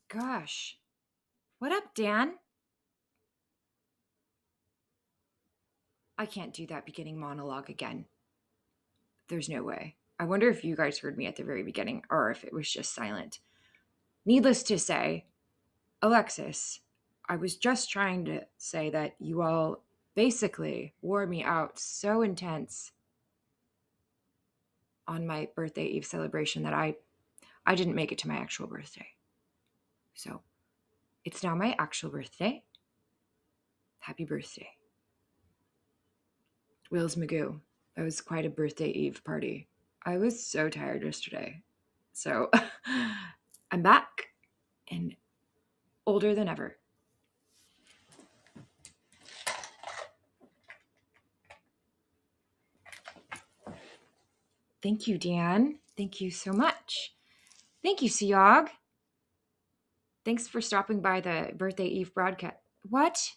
Gosh. What up, Dan? I can't do that beginning monologue again. There's no way. I wonder if you guys heard me at the very beginning or if it was just silent. Needless to say, Alexis, I was just trying to say that you all basically wore me out so intense on my birthday eve celebration that I didn't make it to my actual birthday. So, it's now my actual birthday. Happy birthday. Wills Magoo. That was quite a birthday eve party. I was so tired yesterday. So I'm back and older than ever. Thank you, Dan. Thank you so much. Thank you, Siog. Thanks for stopping by the birthday eve broadcast. What?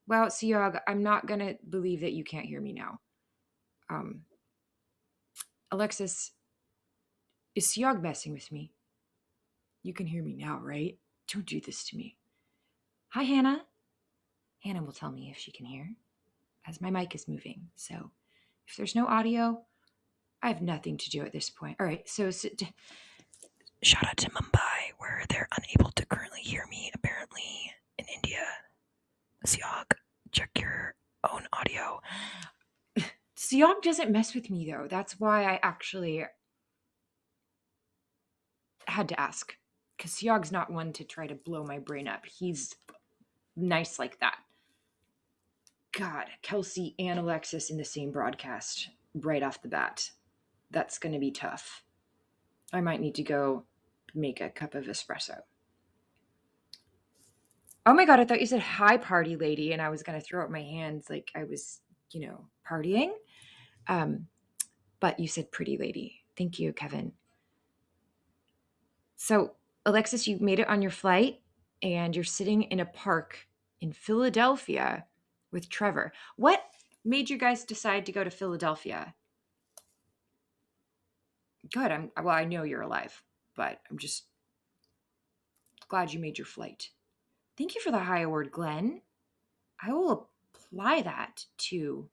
Well, Siog, I'm not going to believe that you can't hear me now. Alexis, is Siog messing with me? You can hear me now, right? Don't do this to me. Hi, Hannah. Hannah will tell me if she can hear, as my mic is moving. So if there's no audio, I have nothing to do at this point. All right, so shout out to Mumbai, where they're unable to currently hear me, apparently, in India. Siog, check your own audio. Siog doesn't mess with me, though. That's why I actually had to ask, because Siog's not one to try to blow my brain up. He's nice like that. God, Kelsey and Alexis in the same broadcast right off the bat. That's going to be tough. I might need to go make a cup of espresso. Oh my God, I thought you said hi, party lady, and I was going to throw up my hands like I was, partying. But you said pretty lady. Thank you, Kevin. So, Alexis, you made it on your flight, and you're sitting in a park in Philadelphia with Trevor. What made you guys decide to go to Philadelphia? Good. I know you're alive, but I'm just glad you made your flight. Thank you for the high award, Glenn. I will apply that to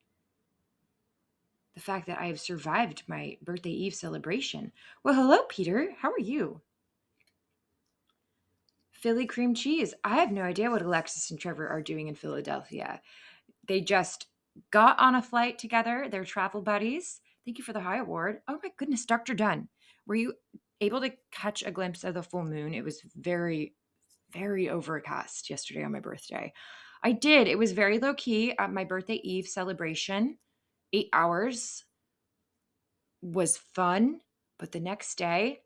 the fact that I have survived my birthday eve celebration. Well, hello, Peter. How are you? Philly cream cheese. I have no idea what Alexis and Trevor are doing in Philadelphia. They just got on a flight together. They're travel buddies. Thank you for the high award. Oh my goodness, Dr. Dunn. Were you able to catch a glimpse of the full moon? It was very, very overcast yesterday on my birthday. I did. It was very low key at my birthday eve celebration. 8 hours was fun, but the next day,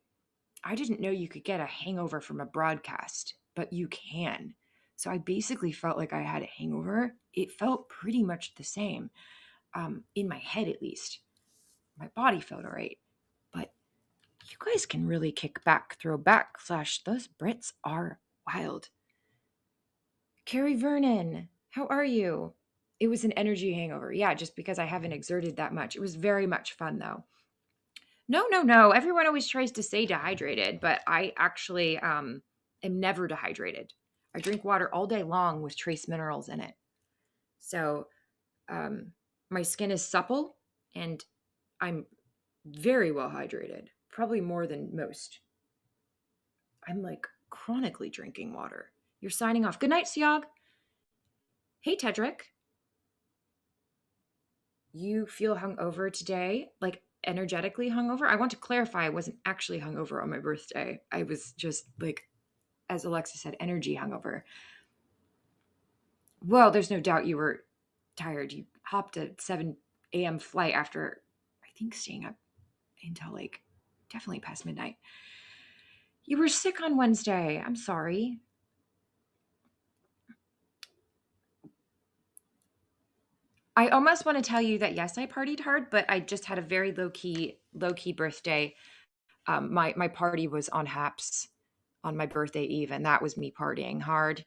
I didn't know you could get a hangover from a broadcast, but you can. So I basically felt like I had a hangover. It felt pretty much the same, in my head at least. My body felt all right. But you guys can really kick back, throw back, / those Brits are wild. Carrie Vernon, how are you? It was an energy hangover. Yeah, just because I haven't exerted that much. It was very much fun though. No. Everyone always tries to say dehydrated, but I actually am never dehydrated. I drink water all day long with trace minerals in it. So my skin is supple and I'm very well hydrated, probably more than most. I'm like chronically drinking water. You're signing off. Good night, Siog. Hey, Tedrick. You feel hungover today? Like energetically hungover? I want to clarify I wasn't actually hungover on my birthday. I was just like, as Alexa said, energy hungover. Well, there's no doubt you were tired. You hopped a 7 a.m. flight after, I think, staying up until like definitely past midnight. You were sick on Wednesday. I'm sorry. I almost want to tell you that yes, I partied hard, but I just had a very low key birthday. My party was on Haps on my birthday eve, and that was me partying hard.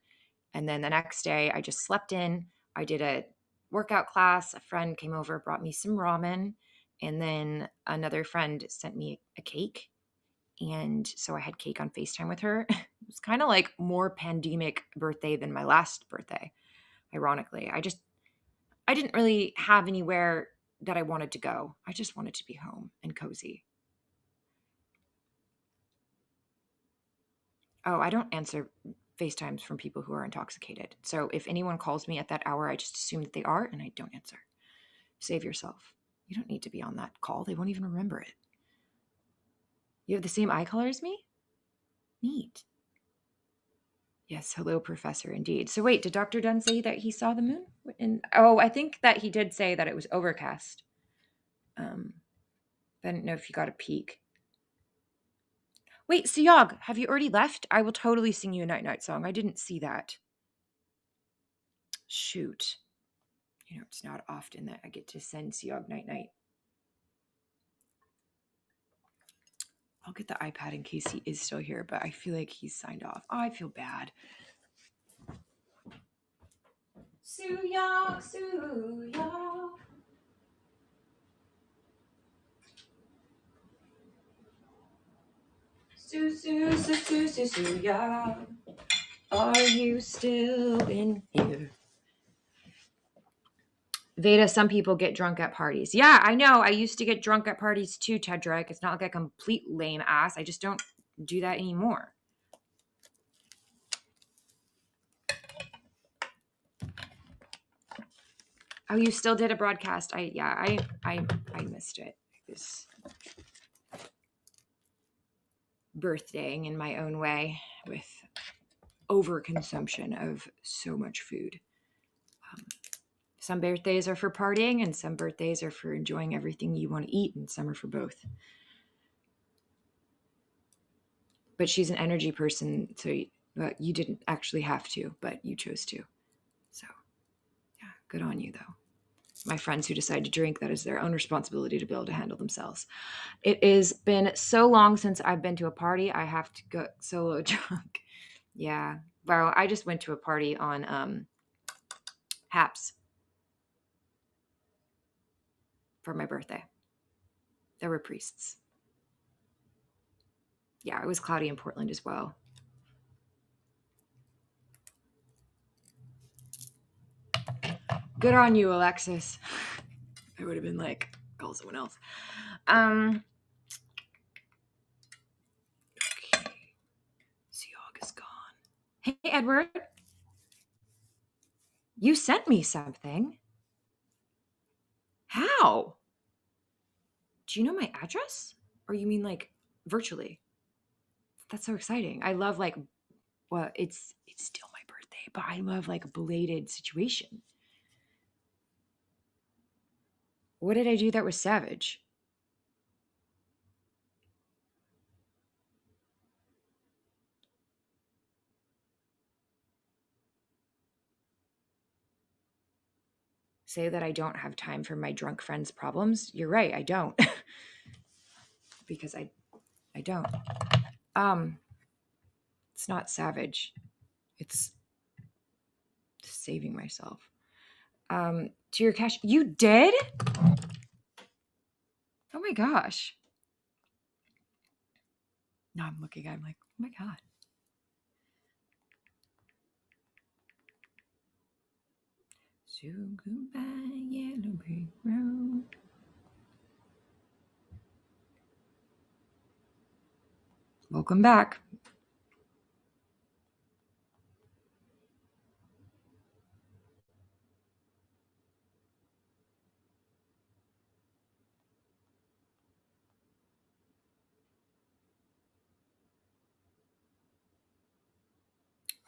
And then the next day, I just slept in. I did a workout class. A friend came over, brought me some ramen, and then another friend sent me a cake. And so I had cake on FaceTime with her. was kind of like more pandemic birthday than my last birthday, ironically. I didn't really have anywhere that I wanted to go. I just wanted to be home and cozy. Oh, I don't answer FaceTimes from people who are intoxicated. So if anyone calls me at that hour, I just assume that they are and I don't answer. Save yourself. You don't need to be on that call. They won't even remember it. You have the same eye color as me? Neat. Yes, hello, Professor, indeed. So wait, did Dr. Dunn say that he saw the moon? And I think that he did say that it was overcast. I didn't know if you got a peek. Wait, Siyog, have you already left? I will totally sing you a night-night song. I didn't see that. Shoot. It's not often that I get to send Siyog night-night. I'll get the iPad in case he is still here, but I feel like he's signed off. Oh, I feel bad. Suyog, Suyog. Suyog. Are you still in here? Vada, some people get drunk at parties. Yeah, I know. I used to get drunk at parties too, Tedrick. It's not like a complete lame ass. I just don't do that anymore. Oh, you still did a broadcast. I missed it. It was birthdaying in my own way with overconsumption of so much food. Some birthdays are for partying and some birthdays are for enjoying everything you want to eat, and some are for both. But she's an energy person, so you didn't actually have to, but you chose to. So, yeah, good on you, though. My friends who decide to drink, that is their own responsibility to be able to handle themselves. It has been so long since I've been to a party. I have to go solo drunk. Yeah. Well, I just went to a party on Haps for my birthday. There were priests. Yeah, it was cloudy in Portland as well. Good on you, Alexis. I would have been like, call someone else. Okay. Seog is gone. Hey, Edward. You sent me something. How? Do you know my address? Or you mean like virtually? That's so exciting. I love it's still my birthday, but I love like a belated situation. What did I do that was savage? Say that I don't have time for my drunk friends' problems? You're right, I don't. Because I don't. It's not savage. It's saving myself. To your cash. You did? Oh my gosh. No, I'm looking. I'm like, oh my God. So goodbye, yellow brick road. Welcome back.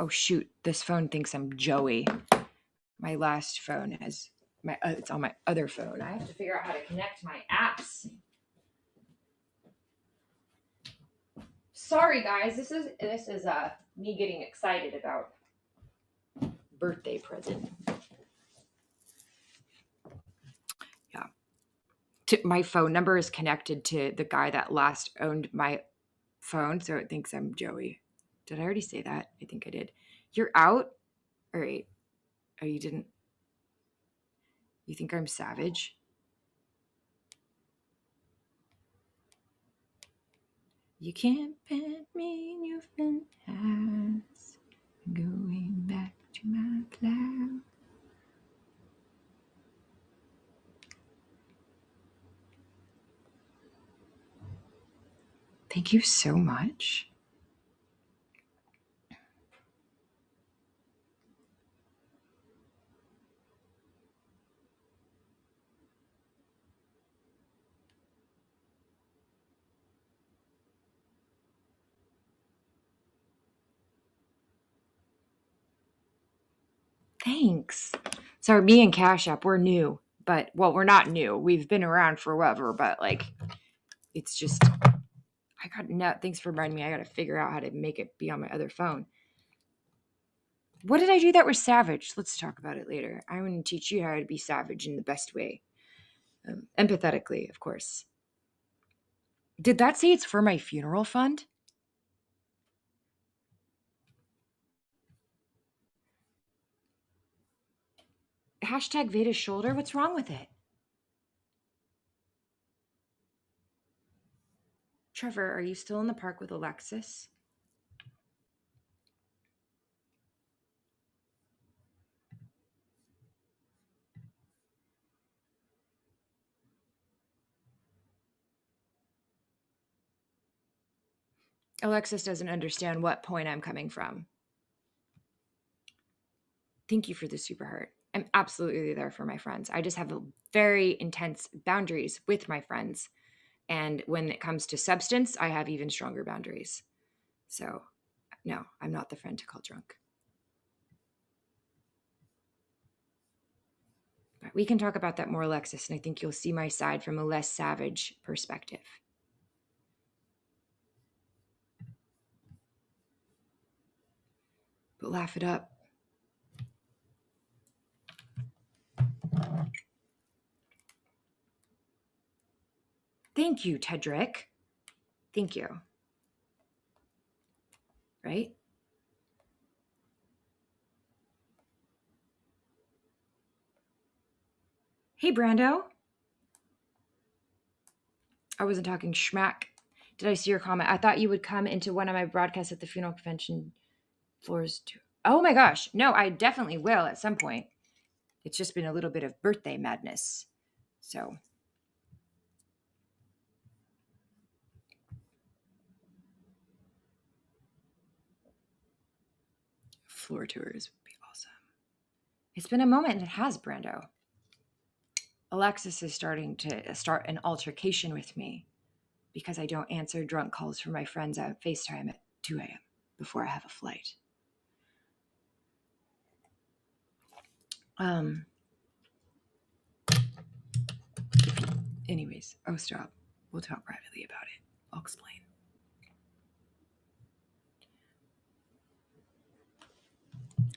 Oh shoot, this phone thinks I'm Joey. My last phone has it's on my other phone. I have to figure out how to connect my apps. Sorry guys, this is me getting excited about birthday present. Yeah. My phone number is connected to the guy that last owned my phone, so it thinks I'm Joey. Did I already say that? I think I did. You're out? All right. Oh, you didn't? You think I'm savage? You can't pet me in your front house. Going back to my plow. Thank you so much. Thanks. Sorry, me and Cash App, we're new. But, well, we're not new. We've been around forever, but, like, it's just, thanks for reminding me. I got to figure out how to make it be on my other phone. What did I do that was savage? Let's talk about it later. I'm going to teach you how to be savage in the best way. Empathetically, of course. Did that say it's for my funeral fund? Hashtag Vada's shoulder? What's wrong with it? Trevor, are you still in the park with Alexis? Alexis doesn't understand what point I'm coming from. Thank you for the super heart. I'm absolutely there for my friends. I just have a very intense boundaries with my friends. And when it comes to substance, I have even stronger boundaries. So, no, I'm not the friend to call drunk. But we can talk about that more, Alexis, and I think you'll see my side from a less savage perspective. But laugh it up. Thank you, Tedrick. Thank you. Right? Hey, Brando. I wasn't talking schmack. Did I see your comment? I thought you would come into one of my broadcasts at the funeral convention floors too. Oh my gosh. No, I definitely will at some point. It's just been a little bit of birthday madness. So. Floor tours would be awesome. It's been a moment. It has, Brando. Alexis is starting to start an altercation with me because I don't answer drunk calls from my friends on FaceTime at 2 a.m. before I have a flight. Anyways, oh, stop. We'll talk privately about it. I'll explain.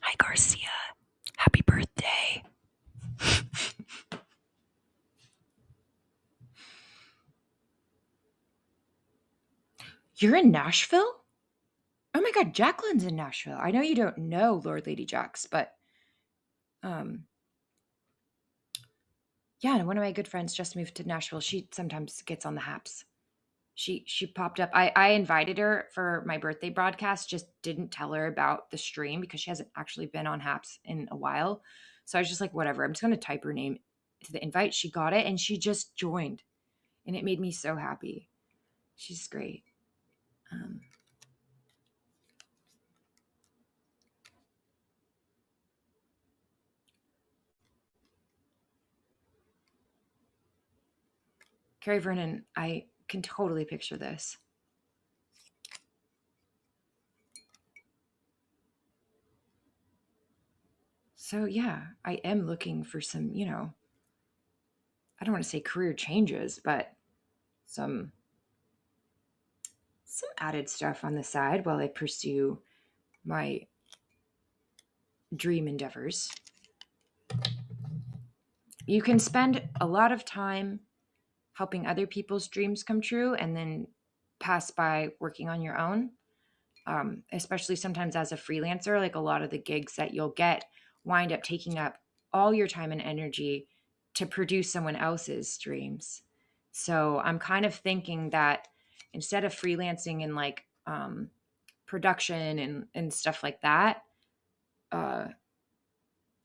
Hi, Garcia. Happy birthday. You're in Nashville? Oh my God, Jacqueline's in Nashville. I know you don't know Lord Lady Jax, but yeah, and one of my good friends just moved to Nashville. She sometimes gets on the haps. She popped up. I invited her for my birthday broadcast, just didn't tell her about the stream because she hasn't actually been on haps in a while. So I was just like, whatever, I'm just going to type her name to the invite. She got it and she just joined. And it made me so happy. She's great. Carrie Vernon, I can totally picture this. So yeah, I am looking for some, I don't want to say career changes, but some added stuff on the side while I pursue my dream endeavors. You can spend a lot of time helping other people's dreams come true and then pass by working on your own. Especially sometimes as a freelancer, like a lot of the gigs that you'll get wind up taking up all your time and energy to produce someone else's dreams. So I'm kind of thinking that instead of freelancing in like production and stuff like that, uh,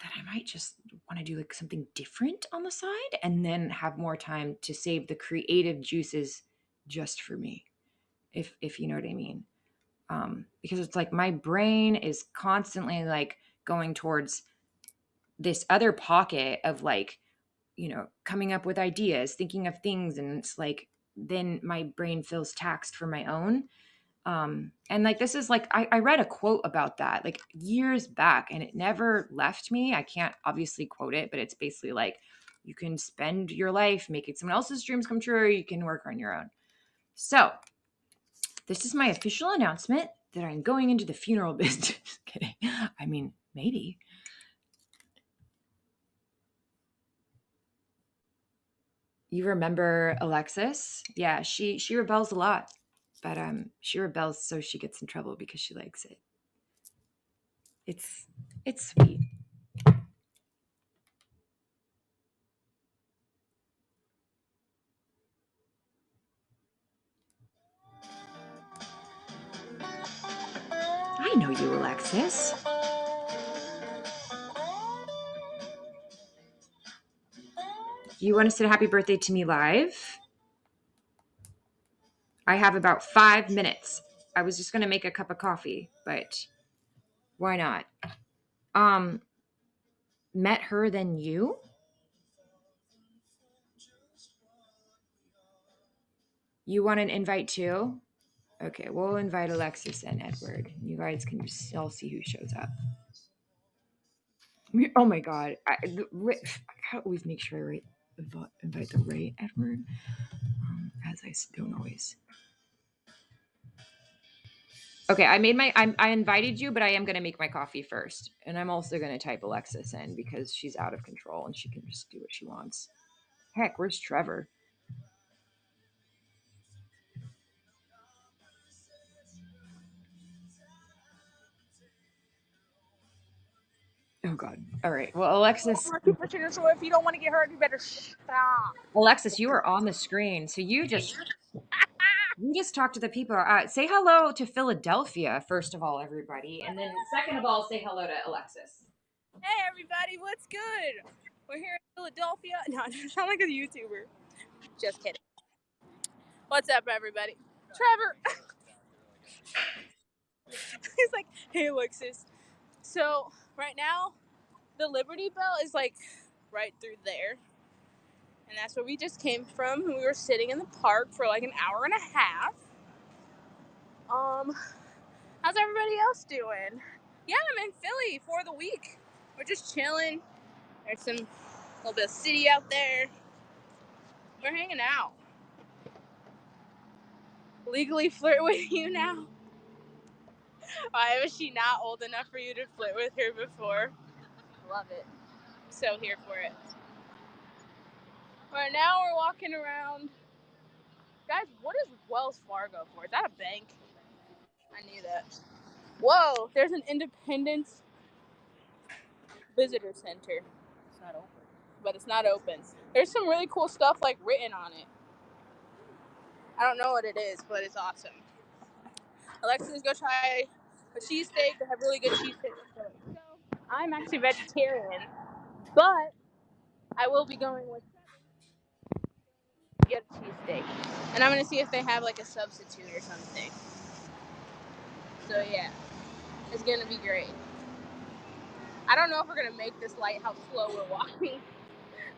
that I might just want to do like something different on the side and then have more time to save the creative juices just for me, if you know what I mean. Because it's like my brain is constantly like going towards this other pocket of like, coming up with ideas, thinking of things, and it's like then my brain feels taxed for my own. And like this is like I read a quote about that like years back and it never left me. I can't obviously quote it, but it's basically like you can spend your life making someone else's dreams come true, or you can work on your own. So this is my official announcement that I'm going into the funeral business. Kidding. I mean, maybe. You remember Alexis? Yeah, she rebels a lot, but she rebels so she gets in trouble because she likes it. It's sweet. I know you, Alexis. You want to say happy birthday to me live? I have about 5 minutes. I was just gonna make a cup of coffee, but why not? Um, Met her than you? You want an invite too? Okay, we'll invite Alexis and Edward. You guys can just all see who shows up. Oh my god! I always make sure I invite the right Edward, as I don't always. Okay, I invited you, but I am gonna make my coffee first, and I'm also gonna type Alexis in because she's out of control and she can just do what she wants. Heck, where's Trevor? Oh God! All right. Well, Alexis, Keep pushing it. So if you don't want to get hurt, you better stop. Alexis, you are on the screen, so you just talk to the people. Say hello to Philadelphia first of all, everybody, and then second of all, say hello to Alexis. Hey everybody, what's good? We're here in Philadelphia. No, I sound like a YouTuber. Just kidding. What's up, everybody? Trevor. He's like, hey Alexis. So right now, the Liberty Bell is like right through there, and that's where we just came from. We were sitting in the park for like an hour and a half. How's everybody else doing? Yeah, I'm in Philly for the week. We're just chilling. There's some little bit of city out there. We're hanging out. Legally flirt with you now? Why was she not old enough for you to flirt with her before? Love it. So here for it. Right now we're walking around. Guys, what is Wells Fargo for? Is that a bank? I knew that. Whoa, there's an Independence Visitor Center. It's not open. But it's not open. There's some really cool stuff like written on it. I don't know what it is, but it's awesome. Alexis, go try a cheesesteak. They have really good cheesesteak. I'm actually vegetarian, but I will be going with get a cheesesteak. And I'm going to see if they have like a substitute or something. So yeah, it's going to be great. I don't know if we're going to make this light how slow we're walking.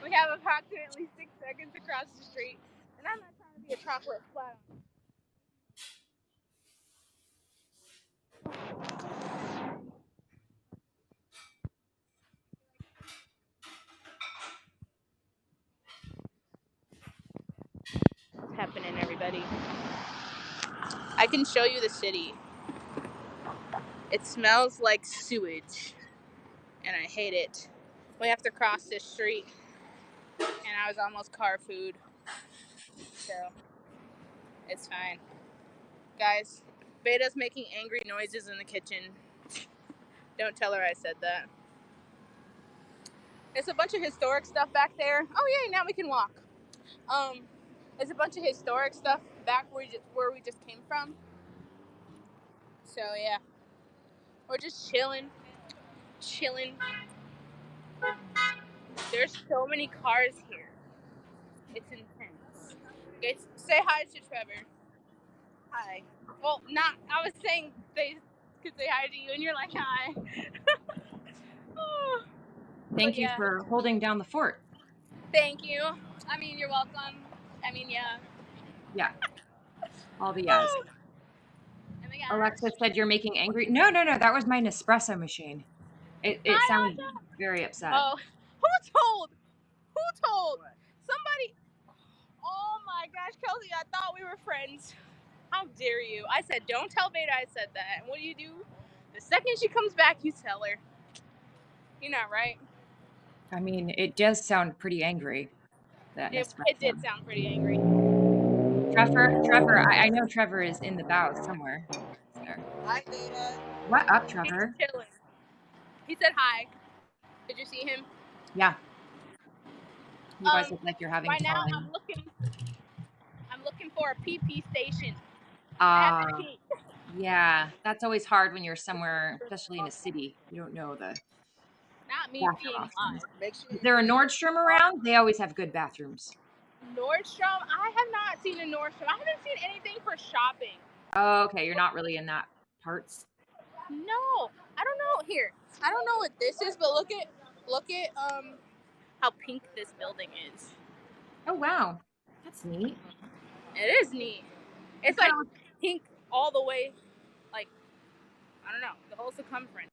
We have approximately 6 seconds across the street, and I'm not trying to be a chocolate flat. What's happening, everybody? I can show you the city. It smells like sewage, and I hate it. We have to cross this street, and I was almost car food, so it's fine. Guys, Vada's making angry noises in the kitchen. Don't tell her I said that. There's a bunch of historic stuff back there. Oh yay, now we can walk. It's a bunch of historic stuff back where we just came from. So yeah, we're just chilling. There's so many cars here. It's intense. Okay, say hi to Trevor. Hi. Well, not. I was saying they could say hi to you, and you're like hi. Oh, Thank but you yeah, for holding down the fort. thank you. I mean, you're welcome. I mean, yeah. Yeah, all the yes. Oh my Alexa gosh. said you're making angry. No, no, no. That was my Nespresso machine. It Hi, sounded Alexa. very upset. Oh, who told? Who told? Somebody. Oh my gosh, Kelsey, I thought we were friends. How dare you? I said, don't tell Vada I said that. And what do? The second she comes back, you tell her. You're not right. I mean, it does sound pretty angry, that It Nespresso. did sound pretty angry. Trevor, I know Trevor is in the bows somewhere. So, Hi, Vada. what up, He's Trevor? chilling. He said hi. Did you see him? Yeah, you guys look like you're having Right now fun. I'm looking for a PP station. I have to Ah, pee. yeah, that's always hard when you're somewhere, especially in a city. You don't know the Not me bathroom peeing options. live. Make sure Is you there a pee in Nordstrom around? They always have good bathrooms. Nordstrom. I have not seen a Nordstrom. I haven't seen anything for shopping. Oh, okay, you're not really in that parts. No, I don't know. Here, I don't know what this is, but look at how pink this building is. Oh, wow, that's neat. It is neat. It's Look at like all pink all the way, like I don't know, the whole circumference.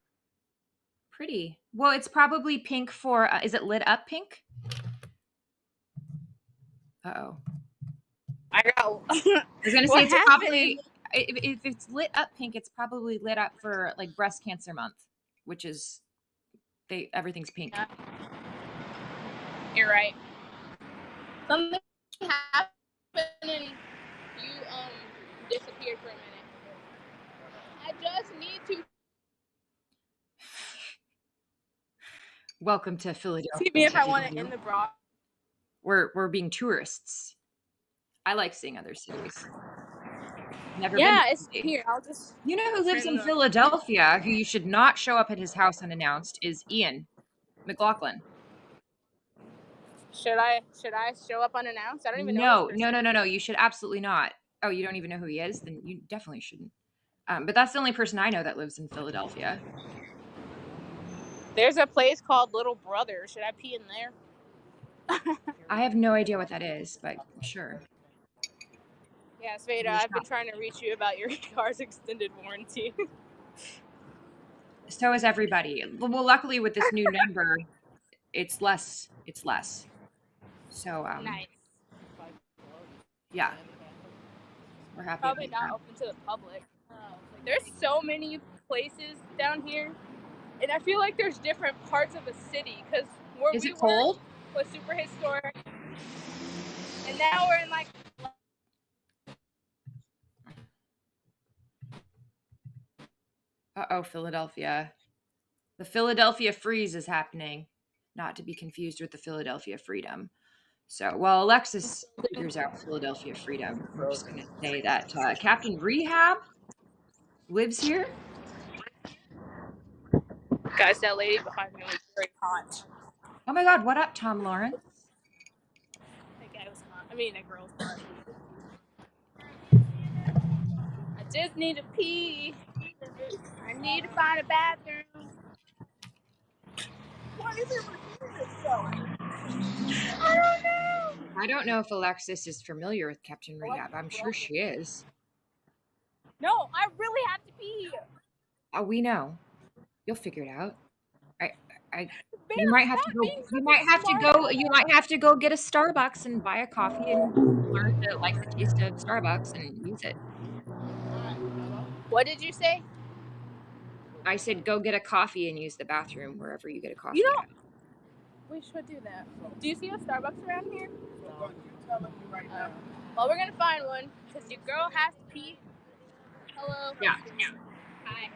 pretty. Well, it's probably pink for. Is it lit up pink? Uh-oh. I got I was gonna say what it's happened. probably if it's lit up pink, it's probably lit up for like breast cancer month, which is everything's pink. Yeah, you're right. Something happened and you disappeared for a minute. I just need to Welcome to see Philadelphia, me if I want to TW. in the bra. We're being tourists. I like seeing other cities. Never been to Yeah, it's Philly. here. I'll just You know who lives turn in the. Philadelphia who you should not show up at his house unannounced is Ian McLaughlin. Should I show up unannounced? I don't even know this No, no, person. no, no, no. You should absolutely not. Oh, you don't even know who he is? Then you definitely shouldn't. But that's the only person I know that lives in Philadelphia. There's a place called Little Brother. Should I pee in there? I have no idea what that is, but sure. Yeah, Sveda, Your I've been shop. trying to reach you about your car's extended warranty. So is everybody. Well, luckily with this new number, it's less. It's less. So Nice. yeah, we're happy about Probably not that. open to the public. There's so many places down here, and I feel like there's different parts of the city because where Is we it were cold? was super historic, and now we're in like. Uh-oh, Philadelphia. The Philadelphia freeze is happening, not to be confused with the Philadelphia freedom. So while Alexis figures out Philadelphia freedom, I'm just going to say that Captain Rehab lives here. Guys, that lady behind me was very hot. Oh my God, what up, Tom Lawrence? That guy was hot. I mean, that girl was hot. I just need to pee. I need to find a bathroom. What is it with this going? I don't know. I don't know if Alexis is familiar with Captain Rehab. I'm sure she is. No, I really have to pee. Oh, we know. You'll figure it out. I, I, you Beta, might have to stop go. being You such might a have to smart go. You aleck. might have to go get a Starbucks and buy a coffee and learn to like the taste of Starbucks and use it. What did you say? I said go get a coffee and use the bathroom wherever you get a You coffee know, at. we should do that. Do you see a Starbucks around here? Well, we're gonna find one because your girl has to pee. Hello. Yeah. Hi.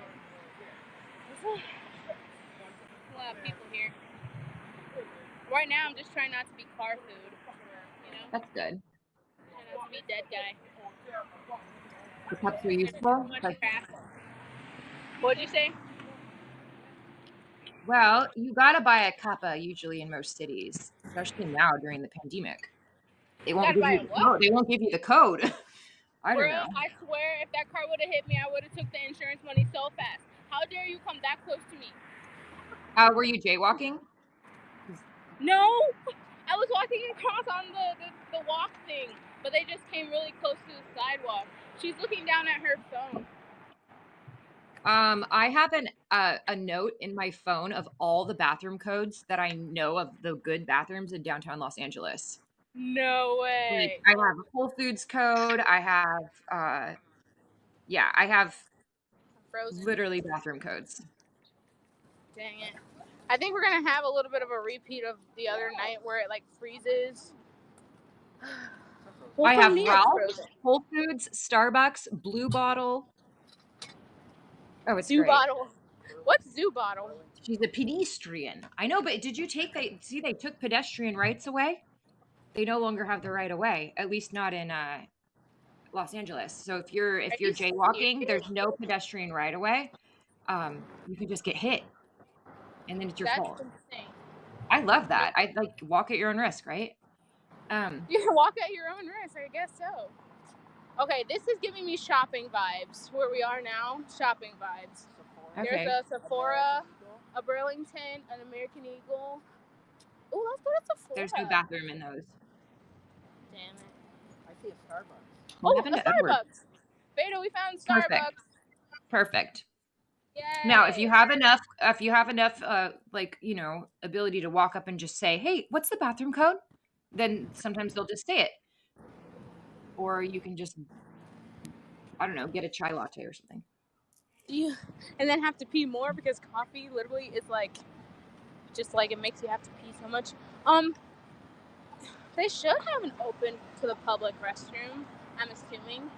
There's a lot of people here. Right now, I'm just trying not to be car food. You know. That's good. And be dead guy. The cups are Too useful. much Like, crap. What'd you say? well, you gotta buy a cuppa usually in most cities, especially now during the pandemic. They won't Gotta give buy you a the what? code. They won't give you the code. I don't Bro, know. I swear if that car would have hit me, I would have took the insurance money so fast. How dare you come that close to me? Were you jaywalking? No! I was walking across on the walk thing, but they just came really close to the sidewalk. She's looking down at her phone. I have a note in my phone of all the bathroom codes that I know of the good bathrooms in downtown Los Angeles. No Like way. I have a Whole Foods code. I have I have Frozen. literally bathroom codes. Dang it. I think we're gonna have a little bit of a repeat of the other night where it like freezes. Well, I for have me, it's Ralph, frozen. Whole Foods, Starbucks, Blue Bottle. Oh, it's Zoo great. bottle. What's zoo bottle? She's a pedestrian. I know, but did you take they took pedestrian rights away? They no longer have the right of way, at least not in Los Angeles. So if you're Are if you're you jaywalking, serious? there's no pedestrian right of way. You can just get hit and then it's your That's fault. insane. I love that. I like walk at your own risk, right? You can walk at your own risk, I guess so. Okay, this is giving me shopping vibes. Where we are now, shopping vibes. There's Okay. a Sephora, a Burlington, an American Eagle. Oh, let's go to Sephora. There's no bathroom in those. Damn it. I see a Starbucks. What Oh, happened a to Edward? Starbucks. Veda, we found Perfect. Starbucks. Perfect. Yay. Now, if you have enough like, ability to walk up and just say, "Hey, what's the bathroom code?" Then sometimes they'll just say it. Or you can just, I don't know, get a chai latte or something. And then have to pee more because coffee literally is like, just like it makes you have to pee so much. They should have an open to the public restroom, I'm assuming.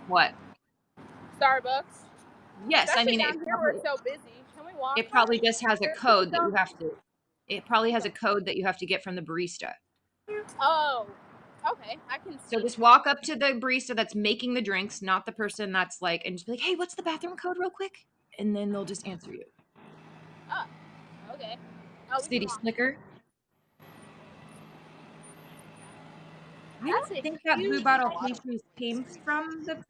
What? Starbucks. Yes, I Especially mean down here where it's so busy. Can we walk it that? probably just has a code that you have to it probably has a code that you have to get from the barista. Oh, okay. I can So see. just walk up to the barista that's making the drinks, not the person that's like, and just be like, "Hey, what's the bathroom code real quick?" And then they'll just answer you. Oh, okay. Oh, we City can walk. Slicker. I That's don't a think that Blue huge Bottle pastries came from the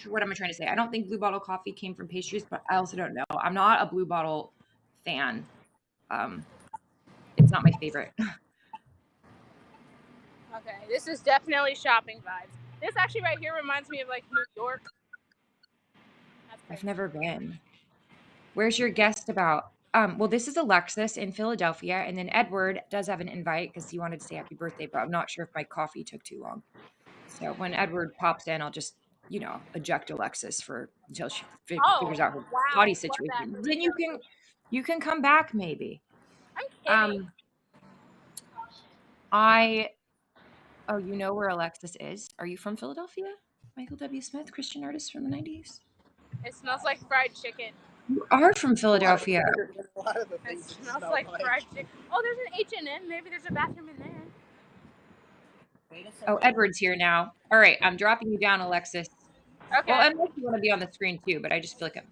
what am I trying to say? I don't think Blue Bottle coffee came from pastries, but I also don't know. I'm not a Blue Bottle fan. It's not my favorite. Okay, this is definitely shopping vibes. This actually right here reminds me of like New York. That's I've crazy. never been. Where's your guest about? Well, this is Alexis in Philadelphia, and then Edward does have an invite because he wanted to say happy birthday, but I'm not sure if my coffee took too long. So when Edward pops in, I'll just, eject Alexis for until she Oh, figures out her wow. body Love that situation. for Then the you can come back maybe. I'm kidding. You know where Alexis is? Are you from Philadelphia? Michael W. Smith, Christian artist from the 90s. It smells like fried chicken. You are from Philadelphia. A lot of the It things that smells smell like fried chicken. Oh, there's an H&M. Maybe there's a bathroom in there. Oh, Edward's here now. All right, I'm dropping you down, Alexis. Okay. Well, unless you want to be on the screen too, but I just feel like I'm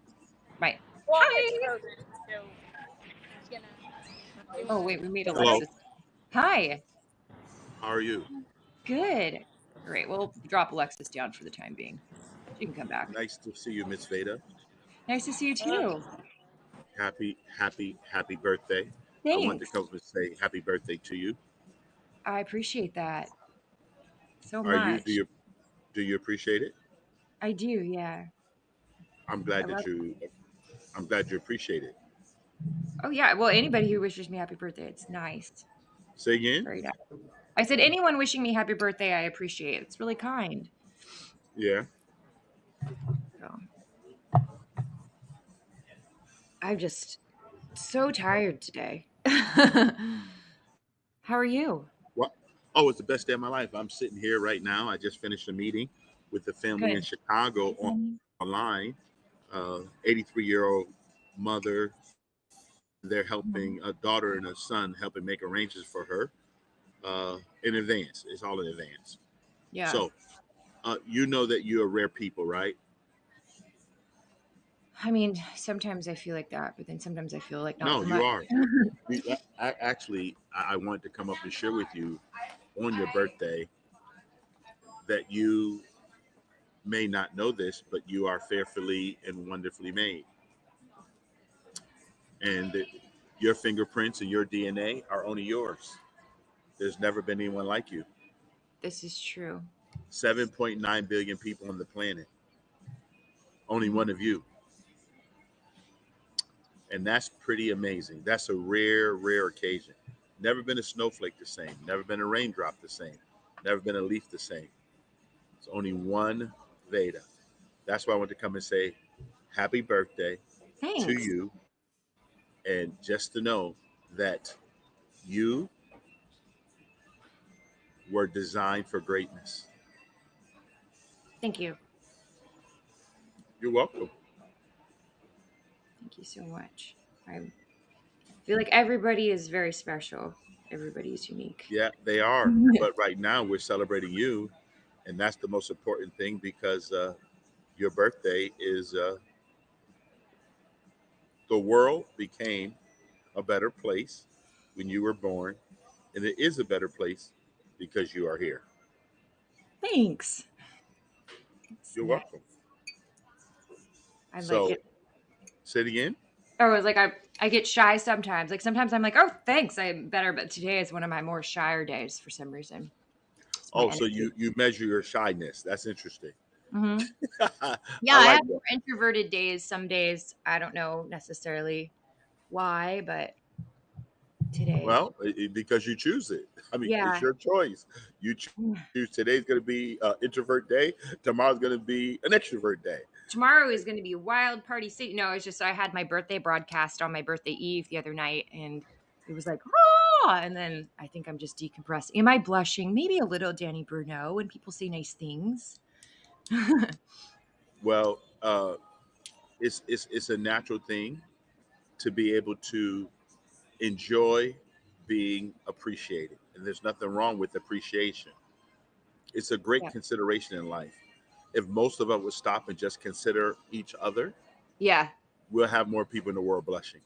right. Well, Hi. it's frozen, so it's gonna. Oh wait, we made Hello. Alexis. Hi. How are you? Good. All right, we'll drop Alexis down for the time being. She can come back. Nice to see you, Miss Veda. Nice to see you too. Happy birthday. I want to Thanks. come and say happy birthday to you. I appreciate that so Are you much. do you appreciate it? I do, yeah. I'm I glad love that you I'm glad you appreciate it. Oh yeah, well anybody who wishes me happy birthday, it's nice. Say again? Very nice. I said anyone wishing me happy birthday, I appreciate. It's really kind. Yeah. So, I'm just so tired today. How are you? What? Oh, it's the best day of my life. I'm sitting here right now. I just finished a meeting with the family in Good. Chicago online. 83-year-old mother. They're helping a daughter and a son, helping make arrangements for her. in advance. It's all in advance. Yeah. So you know that you're rare people, right? I mean, sometimes I feel like that, but then sometimes I feel like not No, so you much. are. Actually, I wanted to come up and share with you on your birthday that you may not know this, but you are fearfully and wonderfully made, and that your fingerprints and your DNA are only yours. There's never been anyone like you. This is true. 7.9 billion people on the planet, only Mhm. one of you, and that's pretty amazing. That's a rare, rare occasion. Never been a snowflake the same. Never been a raindrop the same. Never been a leaf the same. It's only one Veda. That's why I want to come and say happy birthday to Thanks. you, and just to know that you were designed for greatness. Thank you. You're welcome. Thank you so much. I feel like everybody is very special. Everybody is unique. Yeah, they are. But right now we're celebrating you, and that's the most important thing because your birthday is the world became a better place when you were born, and it is a better place because you are here. Thanks. It's You're nice. welcome. I like So, it. say it again. Oh, it's like I get shy sometimes. Like sometimes I'm like, oh, thanks, I'm better. But today is one of my more shyer days for some reason. It's my Oh, so energy. you measure your shyness. That's interesting. Hmm. Yeah, I I like have that. more introverted days. Some days I don't know necessarily why, but today is Well, just because you choose it. I mean, it's yeah. your choice. You choose today's going to be introvert day. Tomorrow's going to be an extrovert day. Tomorrow is going to be a wild party city. No, it's just I had my birthday broadcast on my birthday eve the other night, and it was like, and then I think I'm just decompressing. Am I blushing? Maybe a little, Danny Bruno, when people say nice things. Well, it's a natural thing to be able to enjoy being appreciated, and there's nothing wrong with appreciation. It's a great Yeah, consideration in life. If most of us would stop and just consider each other, yeah, we'll have more people in the world blushing.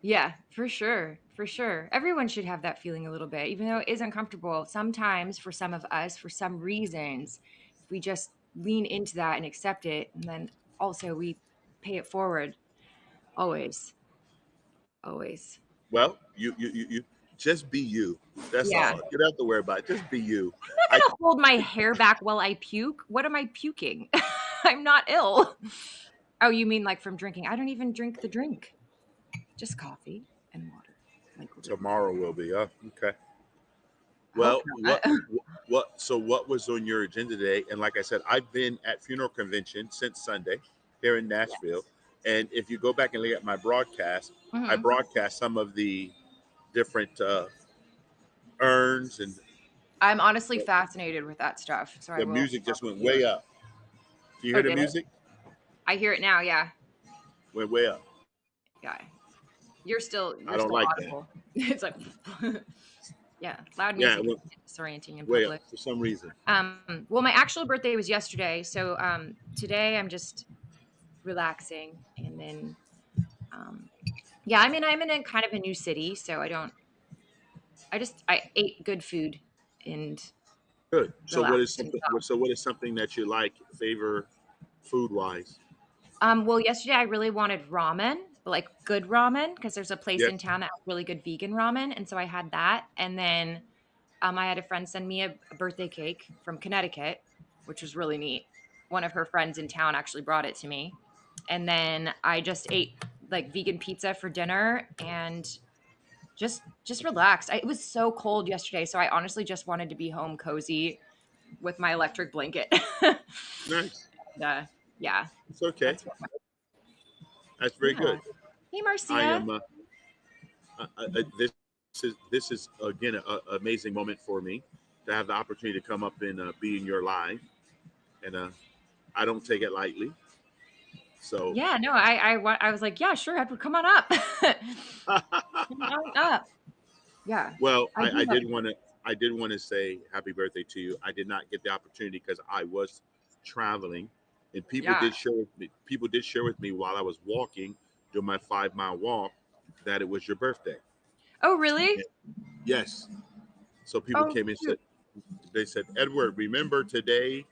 yeah, for sure, for sure. Everyone should have that feeling a little bit, even though it is uncomfortable. Sometimes, for some of us, for some reasons, if we just lean into that and accept it, and then also we pay it forward, always, always. Well, you just be you. That's Yeah. all. You don't have to worry about it. Just be you. I'm not I gonna hold my hair back while I puke. What am I puking? I'm not ill. Oh, you mean like from drinking? I don't even drink the drink. Just coffee and water. Microwave. tomorrow will be. Okay. I hope Well, not. what? So what was on your agenda today? And like I said, I've been at funeral convention since Sunday here in Nashville. Yes. And if you go back and look at my broadcast, I Mhm. broadcast some of the different urns, and I'm honestly fascinated with that stuff, so I the will music just probably went do way it. up. Do you Oh, hear the did it? music? I hear it now. Yeah, Went way up. yeah. You're still I you're don't still like that. audible. It's like, yeah, loud Yeah, music it is went disorienting in way up public. for some reason. Well, my actual birthday was yesterday, so today I'm just relaxing, and then um, yeah, I mean, I'm in a kind of a new city, so I don't. I ate good food and Good. So what is relaxed and something? So what is something that you like, favor, food wise? well, yesterday I really wanted ramen, but like good ramen, because there's a place Yeah. in town that has really good vegan ramen, and so I had that, and then I had a friend send me a birthday cake from Connecticut, which was really neat. One of her friends in town actually brought it to me, and then I just ate like vegan pizza for dinner and just relaxed. It was so cold yesterday, so I honestly just wanted to be home cozy with my electric blanket. Nice. uh, yeah, It's okay. that's what my, That's very yeah. good. Hey, I Marcia. am. This is again an amazing moment for me to have the opportunity to come up and be in your live, and I don't take it lightly. So, Yeah, no, I was like, yeah, sure, Edward, come on up. Come on up. Yeah, well, I do I love did want to. I did want to say happy birthday to you. I did not get the opportunity because I was traveling, and people Yeah. did share with me. People did share with me while I was walking, doing my 5 mile walk, that it was your birthday. Oh, really? And yes, so people Oh, came and cute. said, they said, Edward, remember today,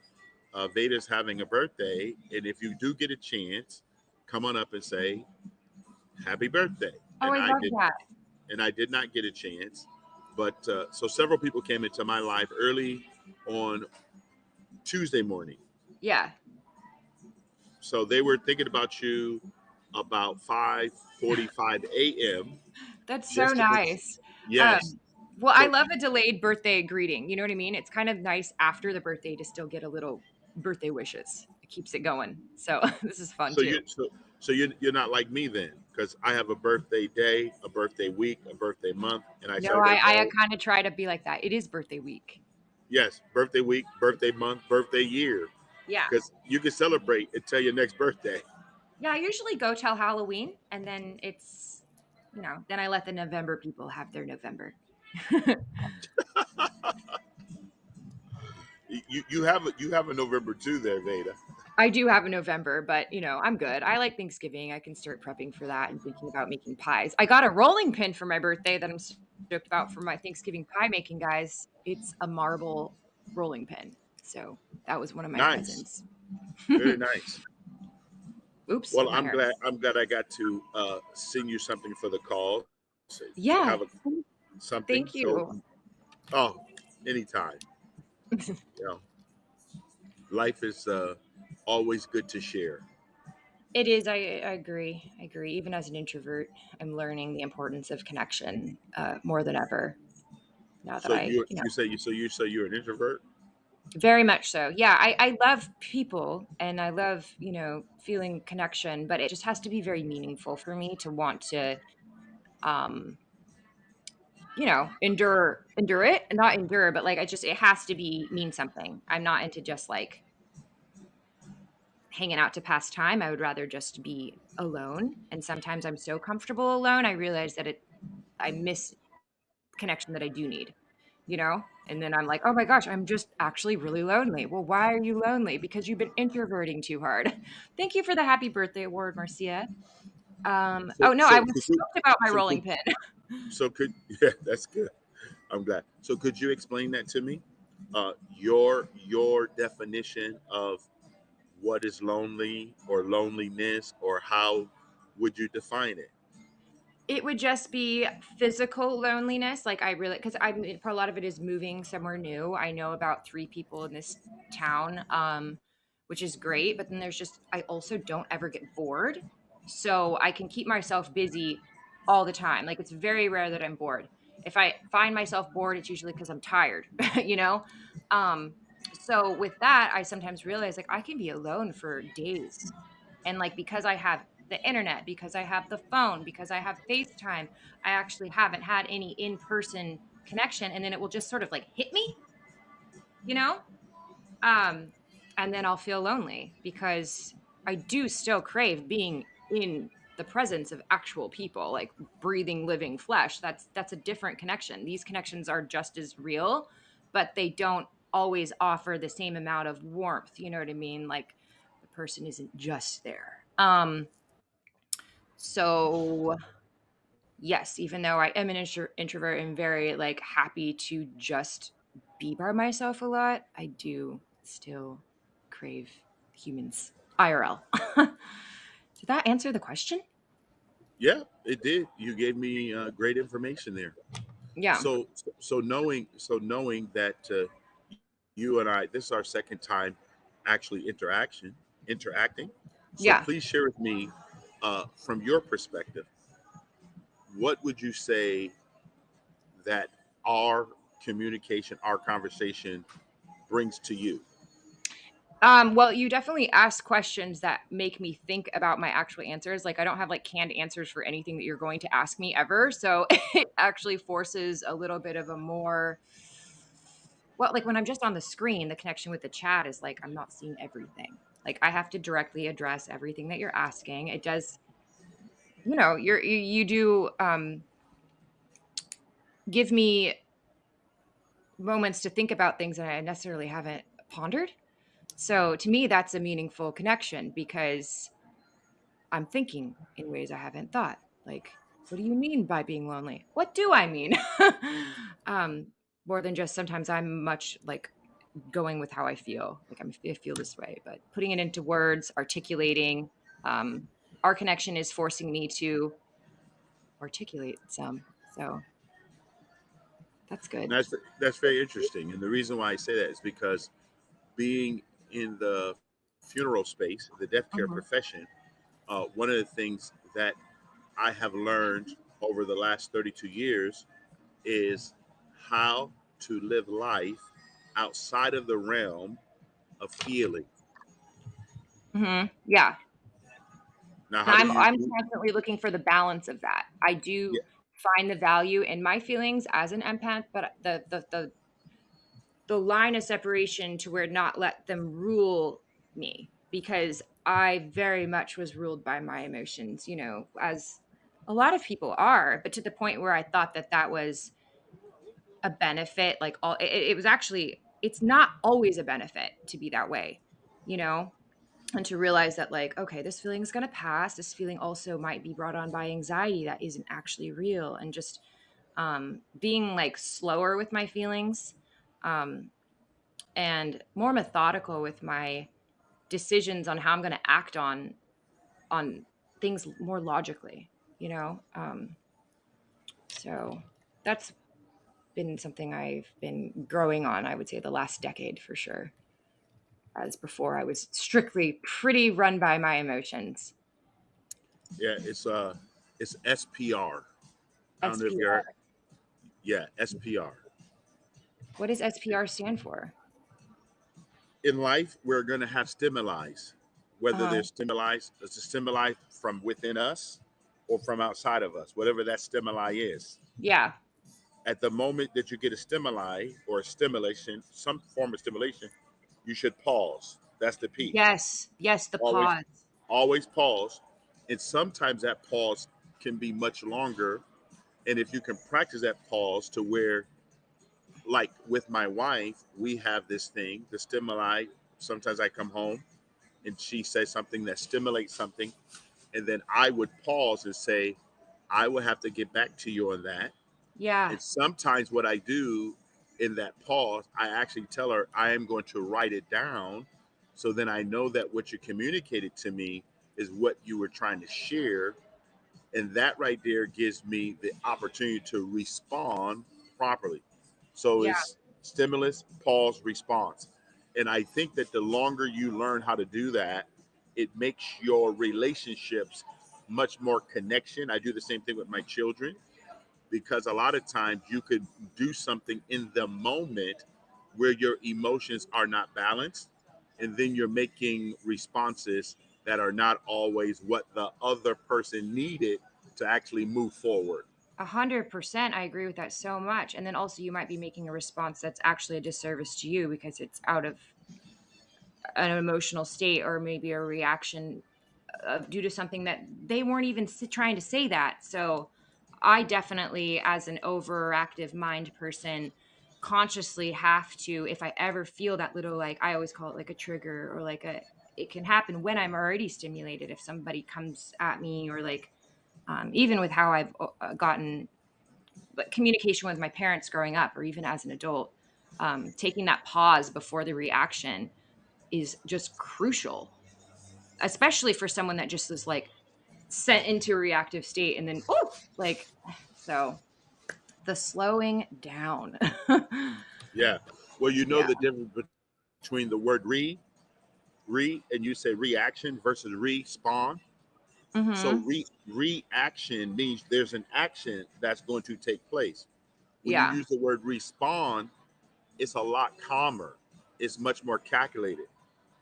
Vada's having a birthday, and if you do get a chance, come on up and say happy birthday. Oh, And I I love did, that. and I did not get a chance. But so several people came into my life early on Tuesday morning. Yeah. So they were thinking about you about 5:45 a.m. That's so just to make nice. yes. Um, well, I So love a delayed birthday greeting. You know what I mean? It's kind of nice after the birthday to still get a little birthday wishes. It keeps it going. So this is fun so too. you're not like me then, because I have a birthday day, a birthday week, a birthday month, and I No, celebrate I all. kind of try to be like that. It is birthday week. Yes, birthday week, birthday month, birthday year, Yeah. because you can celebrate until your next birthday. Yeah, I usually go till Halloween and then it's, then I let the November people have their November. You have a November too there, Veda. I do have a November, but I'm good. I like Thanksgiving. I can start prepping for that and thinking about making pies. I got a rolling pin for my birthday that I'm stoked about for my Thanksgiving pie making, guys. It's a marble rolling pin. So that was one of my Nice, presents. very nice. Oops, Well, my hair. I'm glad I got to send you something for the call. To have Yeah, something. thank So, you. oh, anytime. You know, life is always good to share. It is. I agree. I agree. Even as an introvert, I'm learning the importance of connection more than ever now that So I, you say you're an introvert. very much so. Yeah, I love people and I love, feeling connection, but it just has to be very meaningful for me to want to, um, endure it, not endure, but like it has to be mean something. I'm not into just like hanging out to pass time. I would rather just be alone. And sometimes I'm so comfortable alone, I realize that I miss connection that I do need, And then I'm like, oh my gosh, I'm just actually really lonely. Well, why are you lonely? Because you've been introverting too hard. Thank you for the happy birthday award, Marcia. So Oh no, I so was could you, stoked about my so rolling could pin. so could yeah, that's good. I'm glad. So could you explain that to me? Your definition of what is lonely or loneliness, or how would you define it? It would just be physical loneliness. Like I really, because for a lot of it is moving somewhere new. I know about 3 people in this town, which is great. But then there's just I also don't ever get bored, so I can keep myself busy all the time. Like it's very rare that I'm bored. If I find myself bored, it's usually because I'm tired. you know. Um, so with that, I sometimes realize like I can be alone for days, and like because I have the internet, because I have the phone, because I have FaceTime, I actually haven't had any in-person connection. And then it will just sort of like hit me, you know? Um, and then I'll feel lonely because I do still crave being in the presence of actual people, like breathing, living flesh. That's a different connection. These connections are just as real, but they don't always offer the same amount of warmth. You know what I mean? Like the person isn't just there. So yes, even though I am an introvert and very like happy to just be by myself a lot, I do still crave humans IRL. Did that answer the question? Yeah, it did. You gave me great information there. Yeah. So knowing that you and I, this is our second time actually interacting. So Yeah. please share with me, from your perspective, what would you say that our communication, our conversation brings to you? Well, you definitely ask questions that make me think about my actual answers. Like I don't have like canned answers for anything that you're going to ask me ever. So it actually forces a little bit of a more like when I'm just on the screen, the connection with the chat is like I'm not seeing everything. Like I have to directly address everything that you're asking. It does, you do give me moments to think about things that I necessarily haven't pondered. So to me, that's a meaningful connection because I'm thinking in ways I haven't thought. Like, what do you mean by being lonely? What do I mean? um, More than just sometimes I'm much like going with how I feel. Like I feel this way, but putting it into words, articulating, um, our connection is forcing me to articulate some. So that's good. That's very interesting. And the reason why I say that is because being in the funeral space, the death care Mhm. profession, one of the things that I have learned over the last 32 years is how to live life outside of the realm of healing. Yeah. Now, And how do you I'm do? constantly looking for the balance of that. I do Yeah, find the value in my feelings as an empath, but the line of separation to where not let them rule me because I very much was ruled by my emotions, as a lot of people are, but to the point where I thought that that was a benefit. Like it was actually, it's not always a benefit to be that way, you know? And to realize that, like, okay, this feeling is going to pass. This feeling also might be brought on by anxiety that isn't actually real. And just being like slower with my feelings, um, and more methodical with my decisions on how I'm going to act on things more logically. So that's been something I've been growing on, I would say, the last decade for sure. As before, I was strictly pretty run by my emotions. yeah, it's SPR. I don't know if SPR. you're, yeah, SPR. What does SPR stand for? In life, we're going to have stimuli, whether Uh-huh. there's stimuli, it's a stimuli from within us or from outside of us, whatever that stimuli is. Yeah. At the moment that you get a stimuli or a stimulation, some form of stimulation, you should pause. That's the P. Yes. Yes, the Always, pause. always pause. And sometimes that pause can be much longer. And if you can practice that pause to where, like with my wife, we have this thing, the stimuli. Sometimes I come home and she says something that stimulates something. And then I would pause and say, I will have to get back to you on that. Yeah. And sometimes what I do in that pause, I actually tell her I am going to write it down. So then I know that what you communicated to me is what you were trying to share. And that right there gives me the opportunity to respond properly. So Yeah. it's stimulus, pause, response. And I think that the longer you learn how to do that, it makes your relationships much more connection. I do the same thing with my children because a lot of times you could do something in the moment where your emotions are not balanced and then you're making responses that are not always what the other person needed to actually move forward. 100%. I agree with that so much. And then also, you might be making a response that's actually a disservice to you because it's out of an emotional state or maybe a reaction due to something that they weren't even trying to say that. So I definitely, as an overactive mind person, consciously have to, if I ever feel that little, like I always call it like a trigger or like a, it can happen when I'm already stimulated. If somebody comes at me or like, even with how I've gotten like, communication with my parents growing up or even as an adult, taking that pause before the reaction is just crucial, especially for someone that just is like sent into a reactive state and then oh like so the slowing down. Yeah. Well, you know Yeah. the difference between the word and you say reaction versus respawn. So Mhm. reaction means there's an action that's going to take place. When you Yeah. use the word respawn, it's a lot calmer. It's much more calculated.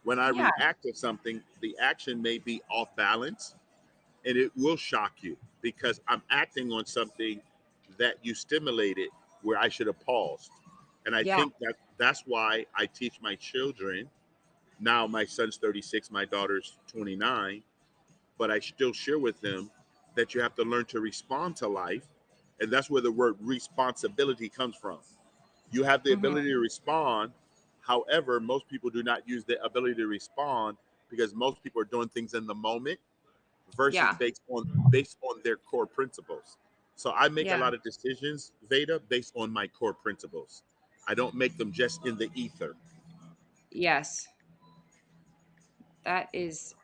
When I Yeah. react to something, the action may be off balance and it will shock you because I'm acting on something that you stimulated where I should have paused. And I Yeah. think that that's why I teach my children. Now my son's 36, my daughter's 29, but I still share with them that you have to learn to respond to life. And that's where the word responsibility comes from. You have the Hmm. ability to respond. However, most people do not use the ability to respond because most people are doing things in the moment versus Yeah. based on their core principles. So I make a Yeah. lot of decisions, Veda, based on my core principles. I don't make them just in the ether. Yes. That is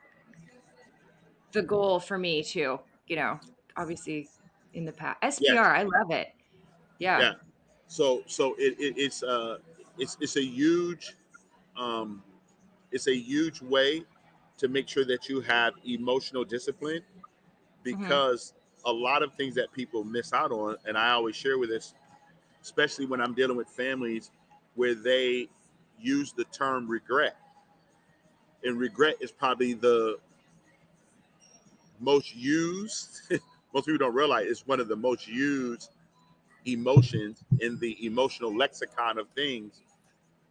the goal for me too. You know, obviously in the past. Yes, SPR, I love it. Yeah. yeah. So it's a huge um, it's a huge way to make sure that you have emotional discipline Hmm. because a lot of things that people miss out on, and I always share with this, especially when I'm dealing with families where they use the term regret. And regret is probably the most used, most people don't realize it's one of the most used emotions in the emotional lexicon of things,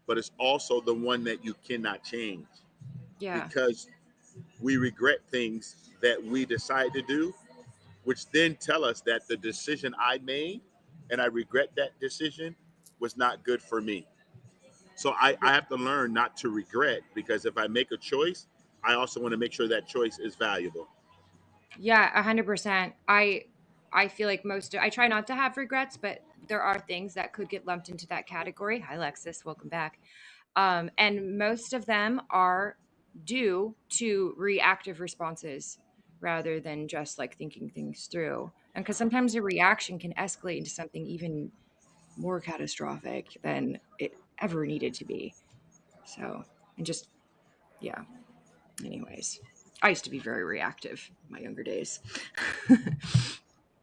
but it's also the one that you cannot change Yeah. because we regret things that we decide to do, which then tell us that the decision I made and I regret that decision was not good for me. So I have to learn not to regret because if I make a choice, I also want to make sure that choice is valuable. Yeah, 100%. I feel like I try not to have regrets, but there are things that could get lumped into that category. Hi, Lexus, welcome back. And most of them are due to reactive responses rather than just like thinking things through. And because sometimes a reaction can escalate into something even more catastrophic than it ever needed to be. So, and just, yeah, anyways. I used to be very reactive in my younger days.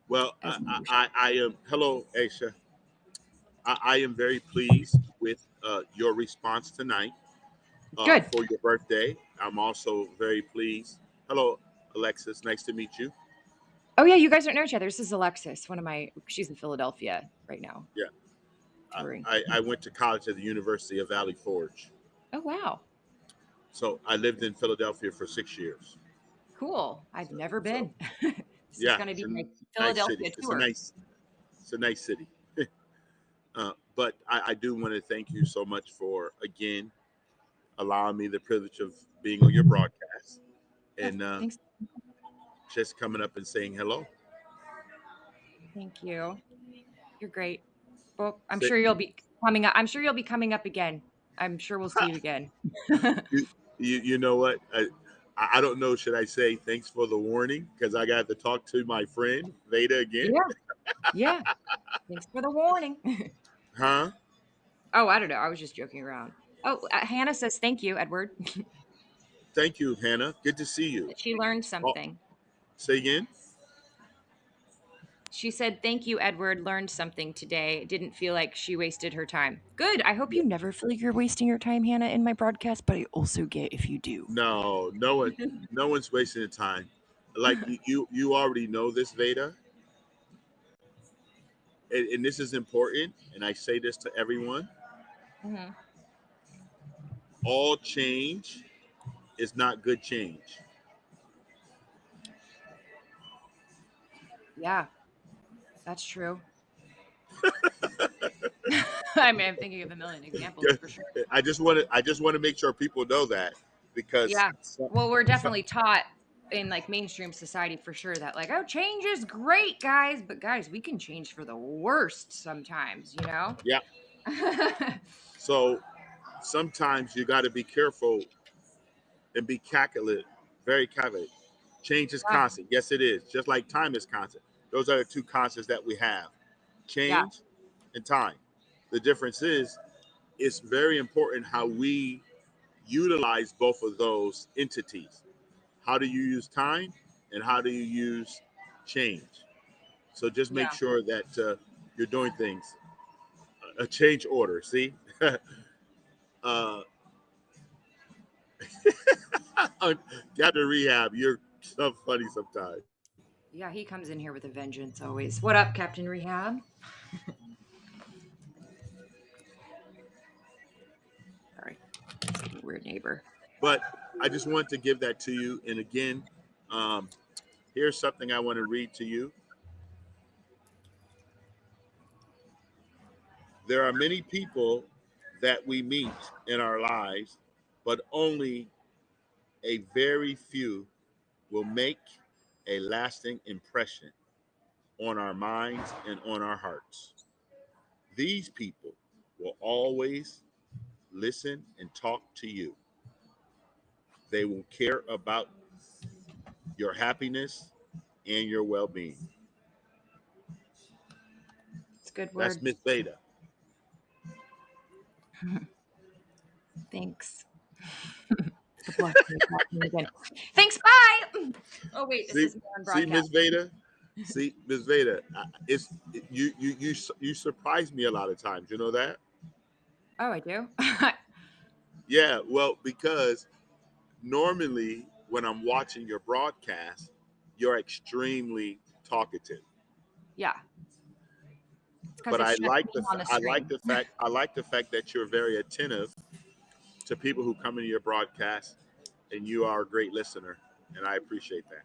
Well, As I, you should. I, I am, hello, Aisha. I am very pleased with your response tonight Good. for your birthday. I'm also very pleased. Hello, Alexis. Nice to meet you. Oh yeah, you guys don't know each other. This is Alexis, one of my. She's in Philadelphia right now, Yeah. touring. I went to college at the University of Valley Forge. Oh wow, So I lived in Philadelphia for 6 years. cool. I've never So been. This is yeah, going to it's be a my nice city. Philadelphia tour. It's a nice city. But I do want to thank you so much for again allowing me the privilege of being on your broadcast Yeah, and thanks. just coming up and saying hello. Thank you. You're great. Well, I'm Say, sure you'll be coming up. I'm sure you'll be coming up again. I'm sure we'll see you again. you know what? I don't know. Should I say thanks for the warning because I got to talk to my friend Veda again? Yeah, yeah. Thanks for the warning. Huh? Oh, I don't know. I was just joking around. Oh, Hannah says thank you, Edward. Thank you, Hannah. Good to see you. That she learned Oh, something. say again. She said, "Thank you, Edward. Learned something today. Didn't feel like she wasted her time." Good. I hope Yeah. you never feel like you're wasting your time, Hannah, in my broadcast, but I also get if you do. No, no one's wasting the time. Like you already know this, Veda, and this is important. And I say this to everyone: Hmm. all change is not good change. Yeah, that's true. I mean, I'm thinking of a million examples for sure. I just want to make sure people know that because Yeah. Well, we're definitely taught in like mainstream society for sure that like, oh, change is great, guys. But guys, we can change for the worst sometimes, you know? yeah. So sometimes you got to be careful and be calculate, very calculate. Change is Yeah. constant. Yes, it is. Just like time is constant. Those are the two constants that we have: Yeah. change and time. The difference is it's very important how we utilize both of those entities. How do you use time and how do you use change? So just make Yeah. sure that you're doing things a change order. See, uh, got to rehab. You're so funny sometimes. Yeah, he comes in here with a vengeance always. What up, Captain Rehab? Sorry. Weird neighbor. But I just wanted to give that to you. And again, um, here's something I want to read to you. There are many people that we meet in our lives, but only a very few will make a lasting impression on our minds and on our hearts. These people will always listen and talk to you. They will care about your happiness and your well being. It's a good That's word. Miss Veda. Thanks. The blush is happening again. Thanks. Bye. Oh wait, this See, is on see, broadcast. Miss Veda. See, Miss Veda. You surprise me a lot of times. You know that? Oh, I do. Yeah. Well, because normally when I'm watching your broadcast, you're extremely talkative. Yeah, it's because But it's just me on the screen. I like the fact that you're very attentive to people who come into your broadcast, and you are a great listener, and I appreciate that.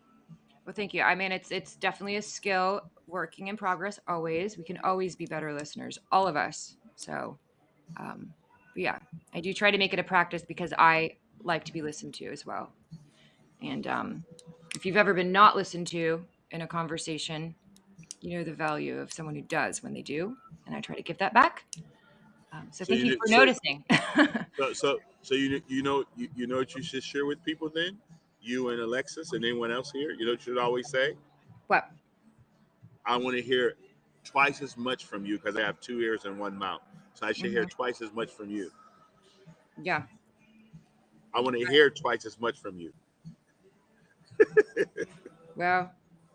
Well, thank you. I mean, it's definitely a skill, working in progress. Always, we can always be better listeners, all of us. So, but yeah, I do try to make it a practice because I like to be listened to as well. And if you've ever been not listened to in a conversation, you know the value of someone who does when they do. And I try to give that back. So So thank you you for noticing. you know what you should share with people then, you and Alexis and anyone else here. You know what you should always say. What? I want to hear twice as much from you because I have two ears and one mouth. So I should hear Hmm. twice as much from you. Yeah. I want to hear twice as much from you. Well,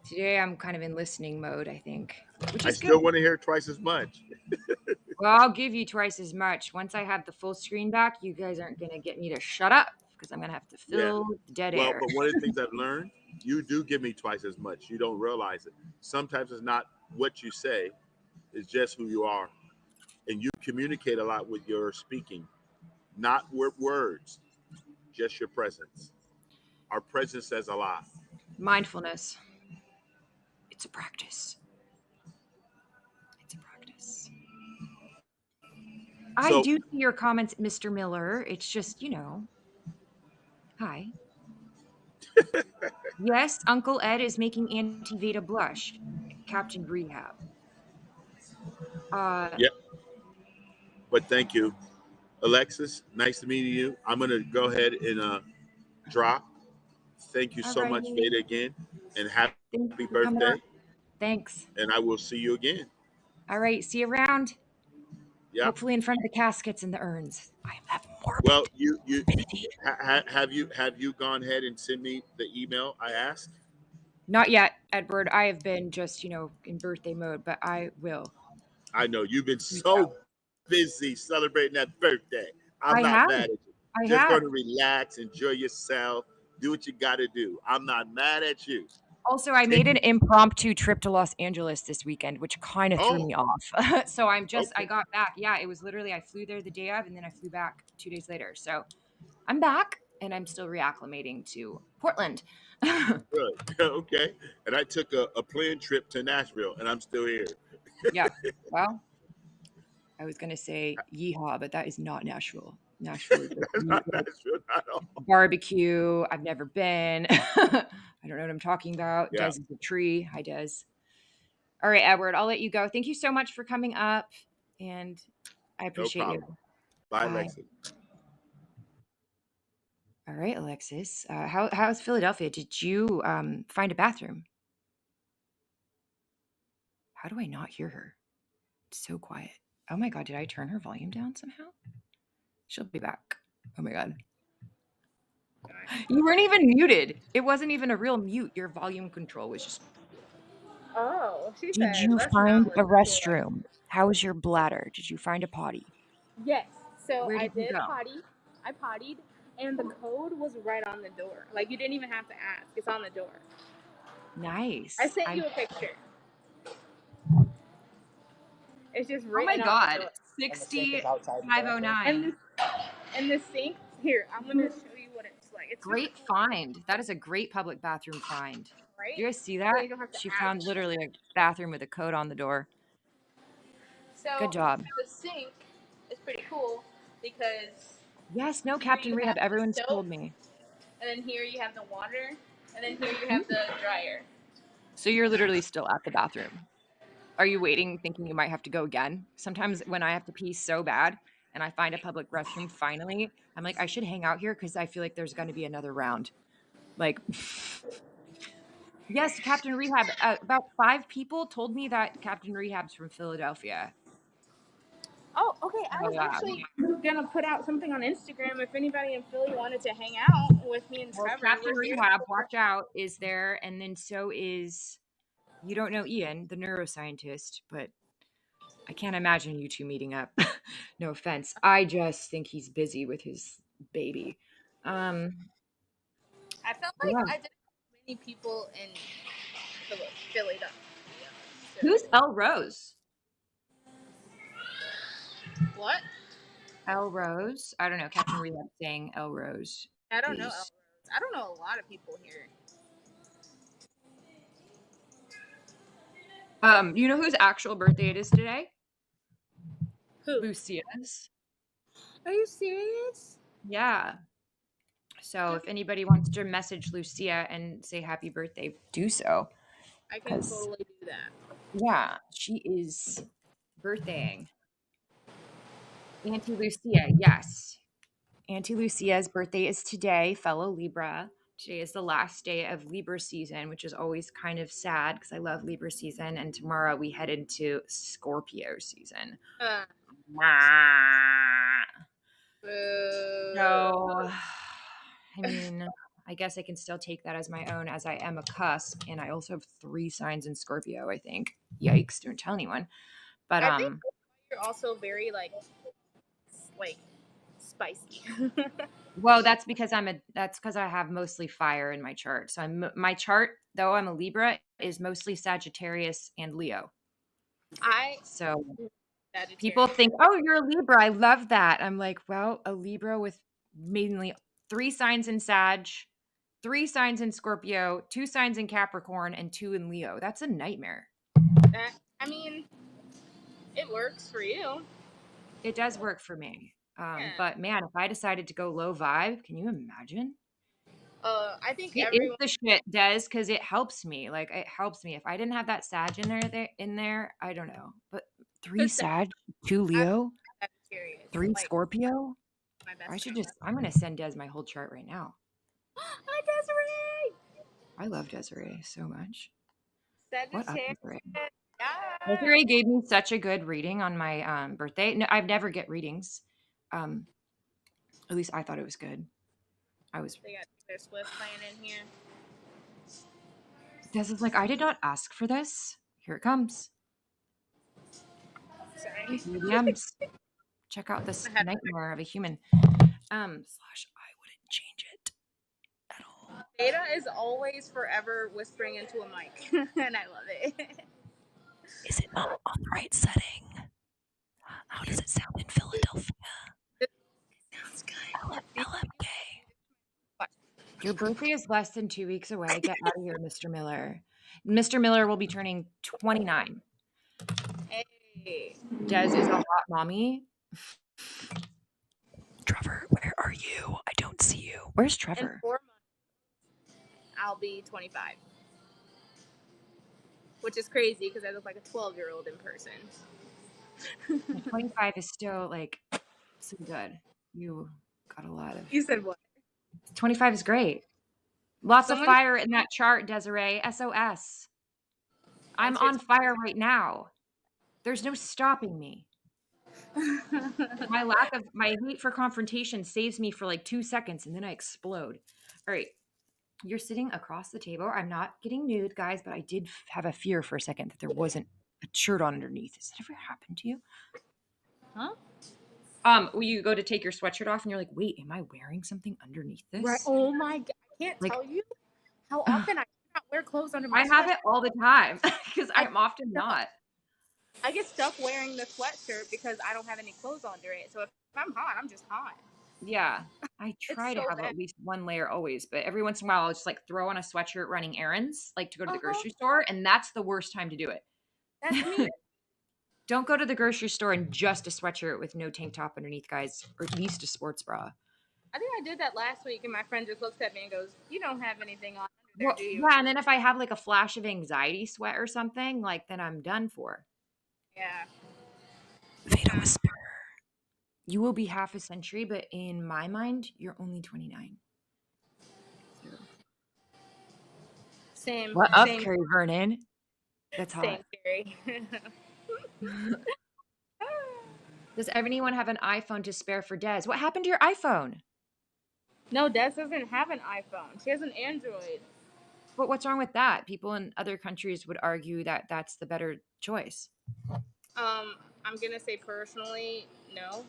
today I'm kind of in listening mode, I think, which I is good. still want to hear twice as much. Well, I'll give you twice as much. Once I have the full screen back, you guys aren't going to get me to shut up because I'm going to have to Yeah. fill the dead Well, air. but one of the things I've learned, you do give me twice as much. You don't realize it. Sometimes it's not what you say, it's just who you are. And you communicate a lot with your speaking, not with words, just your presence. Our presence says a lot. Mindfulness. It's a practice. It's a practice. I So, do see your comments, Mr. Miller. It's just, hi. Yes, Uncle Ed is making Auntie Veda blush. Captain Rehab. Uh, yeah, but thank you. Alexis, nice to meet you. I'm going to go ahead and drop. Thank you so much, alrighty. Veda, again. And happy Thanks for coming birthday. up. Thanks. And I will see you again. All right. See you around. Yep. Hopefully in front of the caskets and the urns. I have Well, morbid affinity. have you gone ahead and sent me the email I asked? Not yet, Edward. I have been just, in birthday mode, but I will I know you've been reach out. so busy celebrating that birthday. I'm I not have. mad at you. I Just have. going to relax, enjoy yourself, do what you got to do. I'm not mad at you. Also, I Take made an impromptu trip to Los Angeles this weekend, which kind of threw oh, me off. So I okay, got back. Yeah, it was literally, I flew there the day of, and then I flew back 2 days later. So I'm back and I'm still reacclimating to Portland. good, okay. And I took a planned trip to Nashville, and I'm still here. Yeah. Well, I was going to say yeehaw, but that is not Nashville. Nashville is That's not Nashville at all. barbecue. I've never been. I don't know what I'm talking about. Des Yeah, is a tree. Hi, Des. All right, Edward, I'll let you go. Thank you so much for coming up, and I no appreciate you. problem. Bye, Bye. Lexi. All right, Alexis. How's Philadelphia? Did you find a bathroom? How do I not hear her? It's so quiet. Oh my God, did I turn her volume down somehow? She'll be back. Oh my God. You weren't even muted. It wasn't even a real mute. Your volume control was just. Oh, she Did said, you let's find not a listen to it. restroom? How's your bladder? Did you find a potty? Yes. So Where I did you did go? potty. I pottied, and the code was right on the door. Like you didn't even have to ask. It's on the door. I Nice. sent you a picture. It's just Oh my written on the God. door. And the sink is outside the bathroom. 60509. And the sink. Here, I'm gonna show you what it's like. It's really Great cool, find. That is a great public bathroom find. Do right? you guys see So that? you don't have to She ask. found literally a bathroom with a code on the door. Good So job. the sink is pretty cool because Yes, no, here Captain you Rehab. have the Everyone's stove, told me. and then here you have the water, and then here you Hmm? have the dryer. So you're literally still at the bathroom. Are you waiting, thinking you might have to go again? Sometimes when I have to pee so bad and I find a public restroom finally, I'm like, I should hang out here because I feel like there's going to be another round. Like, yes, Captain Rehab. About 5 people told me that Captain Rehab's from Philadelphia. Oh, okay. I So, was actually gonna put out something on Instagram if anybody in Philly wanted to hang out with me and well, Trevor. Captain We're here. Rehab, watch out, is there, and then so is, you don't know Ian, the neuroscientist, but I can't imagine you two meeting up. No offense. I just think he's busy with his baby. Um, I felt like yeah. I didn't know many people in Philadelphia. Who's So El Rose? what? El Rose? I don't know. Captain Rehab saying El Rose I don't know El is. Rose. I don't know a lot of people here. You know whose actual birthday it is today? Who? Lucia's. Are you serious? Yeah. So if anybody wants to message Lucia and say happy birthday, do so. I can Because, totally do that. yeah, she is birthdaying. Auntie Lucia, yes. Auntie Lucia's birthday is today, fellow Libra. Today is the last day of Libra season, which is always kind of sad because I love Libra season. And tomorrow we head into Scorpio season. Uh, So, I mean, I guess I can still take that as my own, as I am a cusp, and I also have 3 signs in Scorpio, I think. Yikes, don't tell anyone. But I think you're also very like spicy. well, that's because I have mostly fire in my chart. So my chart, though I'm a Libra, is mostly Sagittarius and Leo. I So people Sagittarius. think, "Oh, you're a Libra. I love that." I'm like, "Well, a Libra with mainly 3 signs in Sag, 3 signs in Scorpio, 2 signs in Capricorn, and 2 in Leo. That's a nightmare." I mean, it works for you. It does work for me. Yeah. But man, if I decided to go low vibe, can you imagine? I think It is everyone. the shit, Des, because it helps me. Like it helps me. If I didn't have that Sag in there, I don't know. But 3 Cause Sag, 2 I'm Leo, Sagittarius. 3 Like Scorpio. my I best should friend. I'm gonna send Des my whole chart right now. Hi, Desiree. I love Desiree so much. What up, Sagittarius. Desiree? Yeah. Desiree gave me such a good reading on my birthday. No, I've never get readings. At least I thought it was good. They got their Swift playing in here. Des is like, I did not ask for this. Here it comes. Sorry. DMs. Check out this I had nightmare of a human. Slash I wouldn't change it at all. Vada is always forever whispering into a mic, and I love it. Is it not on the right setting? How does it sound in Philadelphia? It sounds good. LMK. Your birthday is less than 2 weeks away. Get out of here, Mr. Miller. Mr. Miller will be turning 29. Hey. Des is a hot mommy. Trevor, where are you? I don't see you. Where's In Trevor? 4 months, I'll be 25. Which is crazy because I look like a 12-year-old in person. 25 is still like so good. You got a lot of. You said what? 25 is great. Lots of fire in that chart, Desiree. SOS. I'm on fire right now. There's no stopping me. My hate for confrontation saves me for like 2 seconds and then I explode. All right. You're sitting across the table. I'm not getting nude, guys, but I did have a fear for a second that there wasn't a shirt on underneath. Has that ever happened to you? Huh? You go to take your sweatshirt off and you're like, wait, am I wearing something underneath this? Right. Oh my God. I can't tell you how often I cannot wear clothes under my sweatshirt. I have it all the time because I'm often not. I get stuck wearing the sweatshirt because I don't have any clothes under it. So if I'm hot, I'm just hot. Yeah. I try to have at least one layer always, but every once in a while I'll just like throw on a sweatshirt running errands, like to go to the grocery store, and that's the worst time to do it. That's me. Don't go to the grocery store in just a sweatshirt with no tank top underneath, guys, or at least a sports bra. I think I did that last week, and my friend just looks at me and goes, "You don't have anything on under there, Well, do you?" yeah, and then if I have like a flash of anxiety sweat or something, like then I'm done for. Yeah. Vada whisper. You will be half a century, but in my mind, you're only 29. So. Same. What up, Same. Carrie Vernon? That's hot. Same theory. Does anyone have an iPhone to spare for Des? What happened to your iPhone? No, Des doesn't have an iPhone. She has an Android. But what's wrong with that? People in other countries would argue that that's the better choice. I'm gonna say personally, no.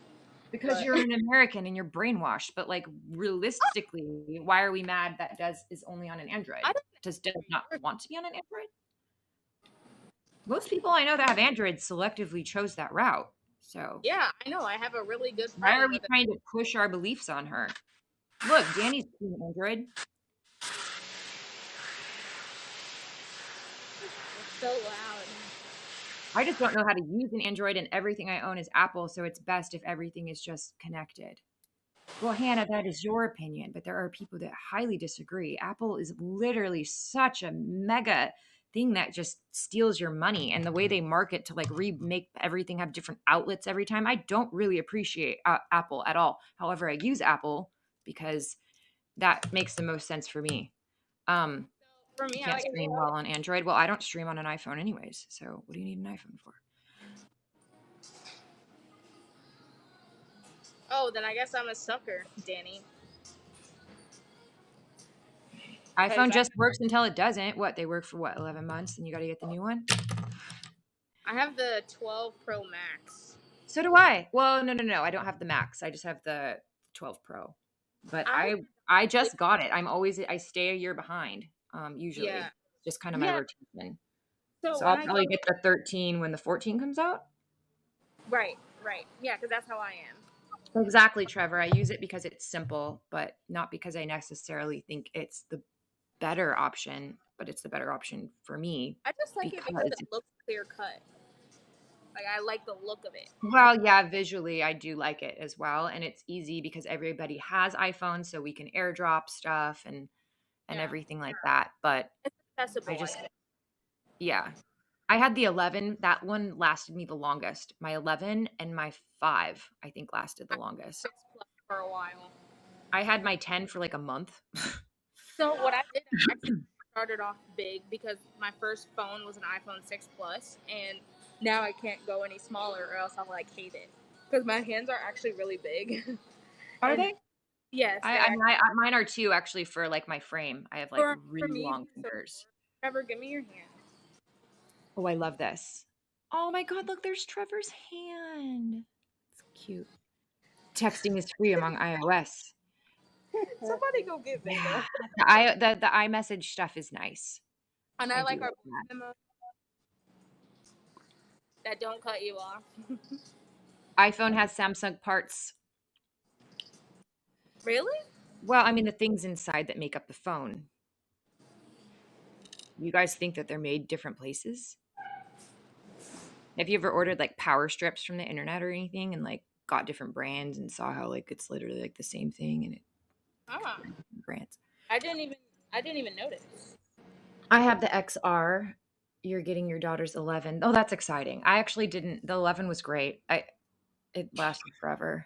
Because you're an American and you're brainwashed. But like realistically, why are we mad that Des is only on an Android? Does Des not want to be on an Android? Most people I know that have Androids selectively chose that route. So yeah, I know. I have a really good friend. Why are we trying to push our beliefs on her? Look, Danny's an Android. It's so loud. I just don't know how to use an Android, and everything I own is Apple, so it's best if everything is just connected. Well, Hannah, that is your opinion, but there are people that highly disagree. Apple is literally such a mega thing that just steals your money, and the way they market to like remake everything have different outlets every time. I don't really appreciate Apple at all. However, I use Apple because that makes the most sense for me. For me, you can't stream well on Android. Well, I don't stream on an iPhone anyways, so what do you need an iPhone for? Oh, then I guess I'm a sucker, Danny. iPhone just works until it doesn't. What, they work for what, 11 months, and you got to get the new one? I have the 12 Pro Max. So do I. Well, no. I don't have the Max. I just have the 12 Pro. But I just got it. I stay a year behind, usually. Yeah. Just kind of my rotation. So I'll probably get the 13 when the 14 comes out. Right. Yeah, because that's how I am. Exactly, Trevor. I use it because it's simple, but not because I necessarily think it's the better option, but it's the better option for me. I just like it because it looks clear cut. Like, I like the look of it. Well, yeah, visually, I do like it as well. And it's easy because everybody has iPhones, so we can airdrop stuff and everything like that. But it's accessible. I had the 11. That one lasted me the longest. My 11 and my 5, I think, lasted the longest. 6 Plus for a while. I had my 10 for like a month. So what I did, I actually started off big because my first phone was an iPhone 6 Plus, and now I can't go any smaller or else I'll like hate it because my hands are actually really big. Are they? Yes. Mine are too, actually, for like my frame. I have like really long fingers. Trevor, give me your hand. Oh, I love this. Oh my God, look, there's Trevor's hand. It's cute. Texting is free among iOS. Somebody go get Vada. The iMessage stuff is nice. And I like our memos that don't cut you off. iPhone has Samsung parts. Really? Well, I mean, the things inside that make up the phone. You guys think that they're made different places? Have you ever ordered like power strips from the internet or anything and like got different brands and saw how like it's literally like the same thing and it brands? I didn't even notice. I have the XR. You're getting your daughter's 11. Oh, that's exciting. I actually didn't. The 11 was great. It lasted forever.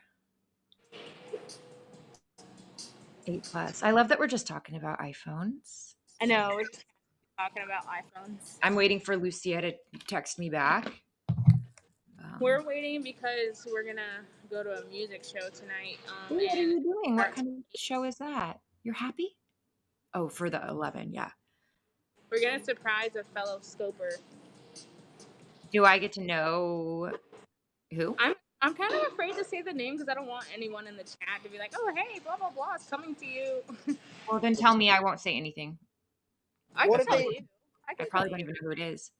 8 Plus. I love that we're just talking about iPhones. I know, we're just talking about iPhones. I'm waiting for Lucia to text me back. We're waiting because we're gonna go to a music show tonight. What are you doing? What kind of show is that? You're happy? Oh, for the 11, yeah. We're gonna surprise a fellow scoper. Do I get to know who? I'm kind of afraid to say the name because I don't want anyone in the chat to be like, "Oh, hey, blah blah blah, it's coming to you." Well, then tell me. I won't say anything. I can tell you. I probably don't even know who it is.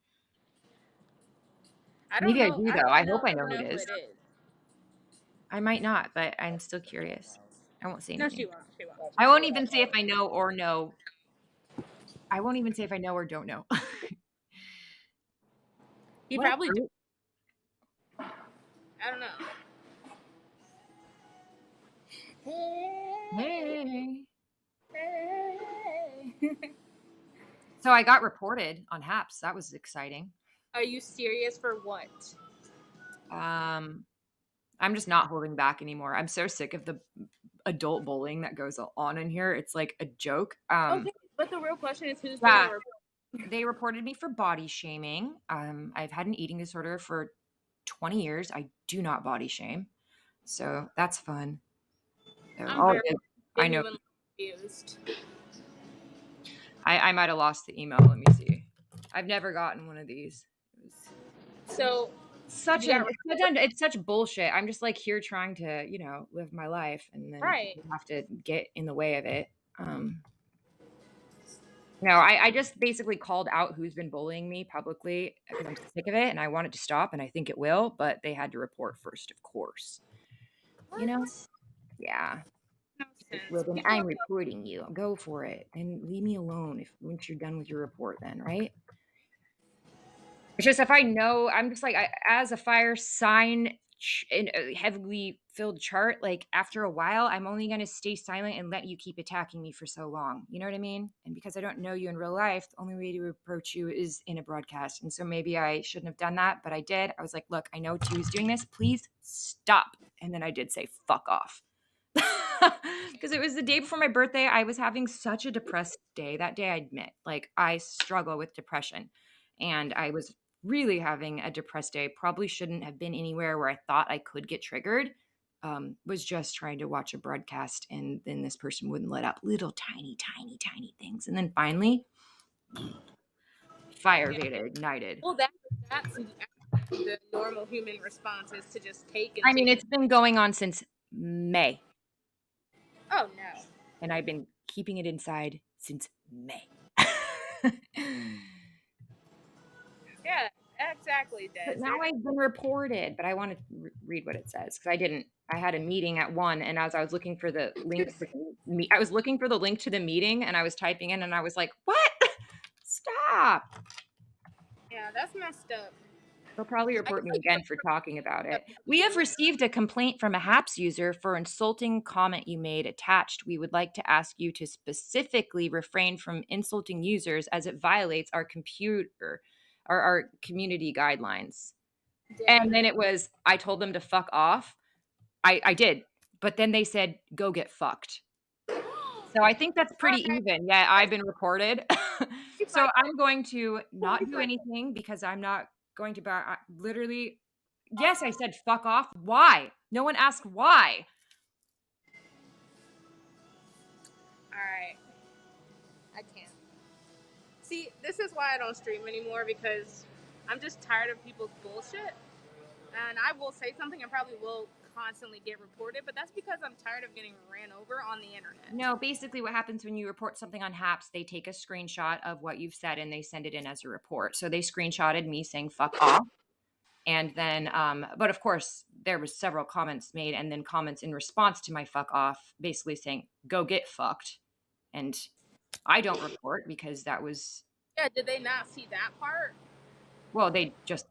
Maybe I do, though. I hope I know who it is. I might not, but I'm still curious. I won't say anything. No, she won't. I won't even say if I know or know. I won't even say if I know or don't know. You probably do. I don't know. Hey. Hey. So I got reported on HAPS. That was exciting. Are you serious for what? I'm just not holding back anymore. I'm so sick of the adult bullying that goes on in here. It's like a joke. Okay, but the real question is who's doing Yeah, the report? they reported me for body shaming. I've had an eating disorder for 20 years. I do not body shame. So that's fun. So I'm very I know. genuinely confused. I might have lost the email. Let me see. I've never gotten one of these. So It's such bullshit. I'm just like here trying to, live my life, and then right. you have to get in the way of it. No, I just basically called out who's been bullying me publicly because I'm sick of it and I want it to stop, and I think it will, but they had to report first, of course. What? Yeah. No sense. Well, People I'm reporting you. Go for it and leave me alone once you're done with your report, then, right? It's just if I know, I'm just like, as a fire sign in a heavily filled chart, like after a while, I'm only going to stay silent and let you keep attacking me for so long. You know what I mean? And because I don't know you in real life, the only way to approach you is in a broadcast. And so maybe I shouldn't have done that, but I did. I was like, look, I know Tu's doing this. Please stop. And then I did say, fuck off. Because it was the day before my birthday. I was having such a depressed day that day. I admit, like, I struggle with depression, and I was really having a depressed day. Probably shouldn't have been anywhere where I thought I could get triggered. Was just trying to watch a broadcast, and then this person wouldn't let up little tiny things, and then finally, fire Vada ignited. Well, that's the normal human response is to just take and I mean, take. it's been going on since May, Oh no. and I've been keeping it inside since May. Yeah, exactly, Des. But now I've been reported, but I want to read what it says because I didn't. I had a meeting at 1, and as I was looking for the link, I was looking for the link to the meeting, and I was typing in, and I was like, "What? Stop!" Yeah, that's messed up. They'll probably I report me guess again for talking about it. We have received a complaint from a HAPS user for insulting comment you made attached. We would like to ask you to specifically refrain from insulting users as it violates our community guidelines. And then it was, I told them to fuck off. I did. But then they said, go get fucked. So I think that's pretty even. Yeah, I've been reported. So I'm going to not do anything because I'm not going to literally. Yes, I said fuck off. Why? No one asked why. All right. I can't. See, this is why I don't stream anymore because I'm just tired of people's bullshit. And I will say something and probably will constantly get reported, but that's because I'm tired of getting ran over on the internet. No, basically what happens when you report something on HAPS, they take a screenshot of what you've said and they send it in as a report. So they screenshotted me saying fuck off. And then, but of course, there was several comments made and then comments in response to my fuck off, basically saying, go get fucked. And I don't report because that was. Yeah, did they not see that part? Well, they just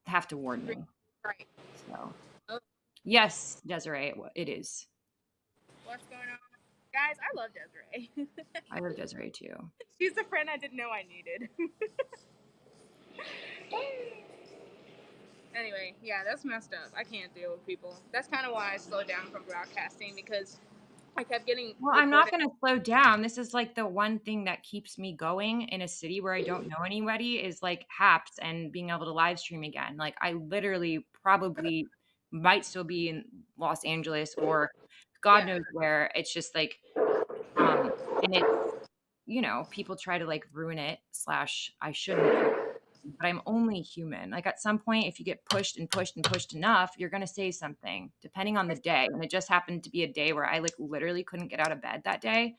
have to warn me. Right. So, oh. Yes, Desiree, it is. What's going on? Guys, I love Desiree. I love Desiree too. She's the friend I didn't know I needed. Anyway, yeah, that's messed up. I can't deal with people. That's kind of why I slowed down from broadcasting because I kept getting. Well, I'm not going to slow down. This is like the one thing that keeps me going in a city where I don't know anybody is like HAPS and being able to live stream again. Like I literally probably might still be in Los Angeles or God knows where. It's just like, and it's, people try to like ruin it / I shouldn't. But I'm only human. Like at some point, if you get pushed and pushed and pushed enough, you're going to say something depending on the day. And it just happened to be a day where I like literally couldn't get out of bed that day.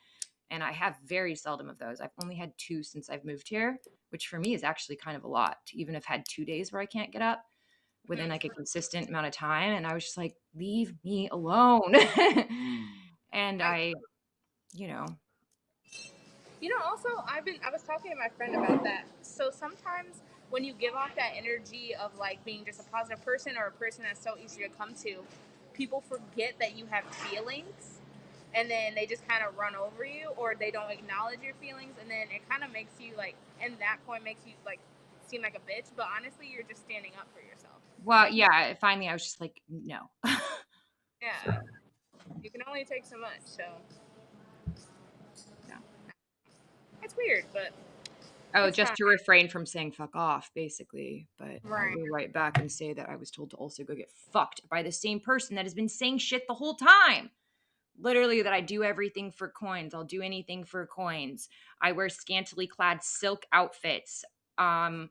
And I have very seldom of those. I've only had 2 since I've moved here, which for me is actually kind of a lot to even have had 2 days where I can't get up within like a consistent amount of time. And I was just like, leave me alone. And I. You know, also I was talking to my friend about that. So sometimes when you give off that energy of like being just a positive person or a person that's so easy to come to, people forget that you have feelings, and then they just kind of run over you, or they don't acknowledge your feelings, and then it kind of makes you like, and that point makes you like seem like a bitch, but honestly you're just standing up for yourself. Well, yeah, finally I was just like, no. Yeah, you can only take so much, so No. it's weird, but Oh, it's just time. to refrain from saying fuck off, basically. But I Right. will write back and say that I was told to also go get fucked by the same person that has been saying shit the whole time. Literally, that I do everything for coins. I'll do anything for coins. I wear scantily clad silk outfits. Um,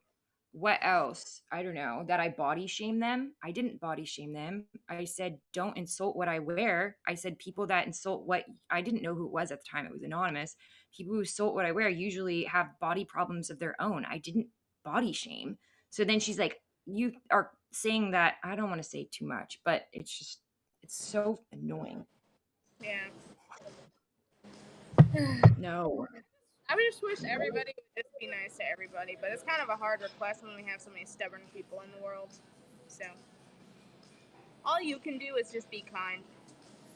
what else? I don't know. That I body shame them. I didn't body shame them. I said, don't insult what I wear. I said, people that insult what I didn't know who it was at the time. It was anonymous. People who insult what I wear usually have body problems of their own. I didn't body shame. So then she's like, you are saying that. I don't want to say too much, but it's so annoying. Yeah. No. I would just wish everybody would just be nice to everybody, but it's kind of a hard request when we have so many stubborn people in the world. So all you can do is just be kind.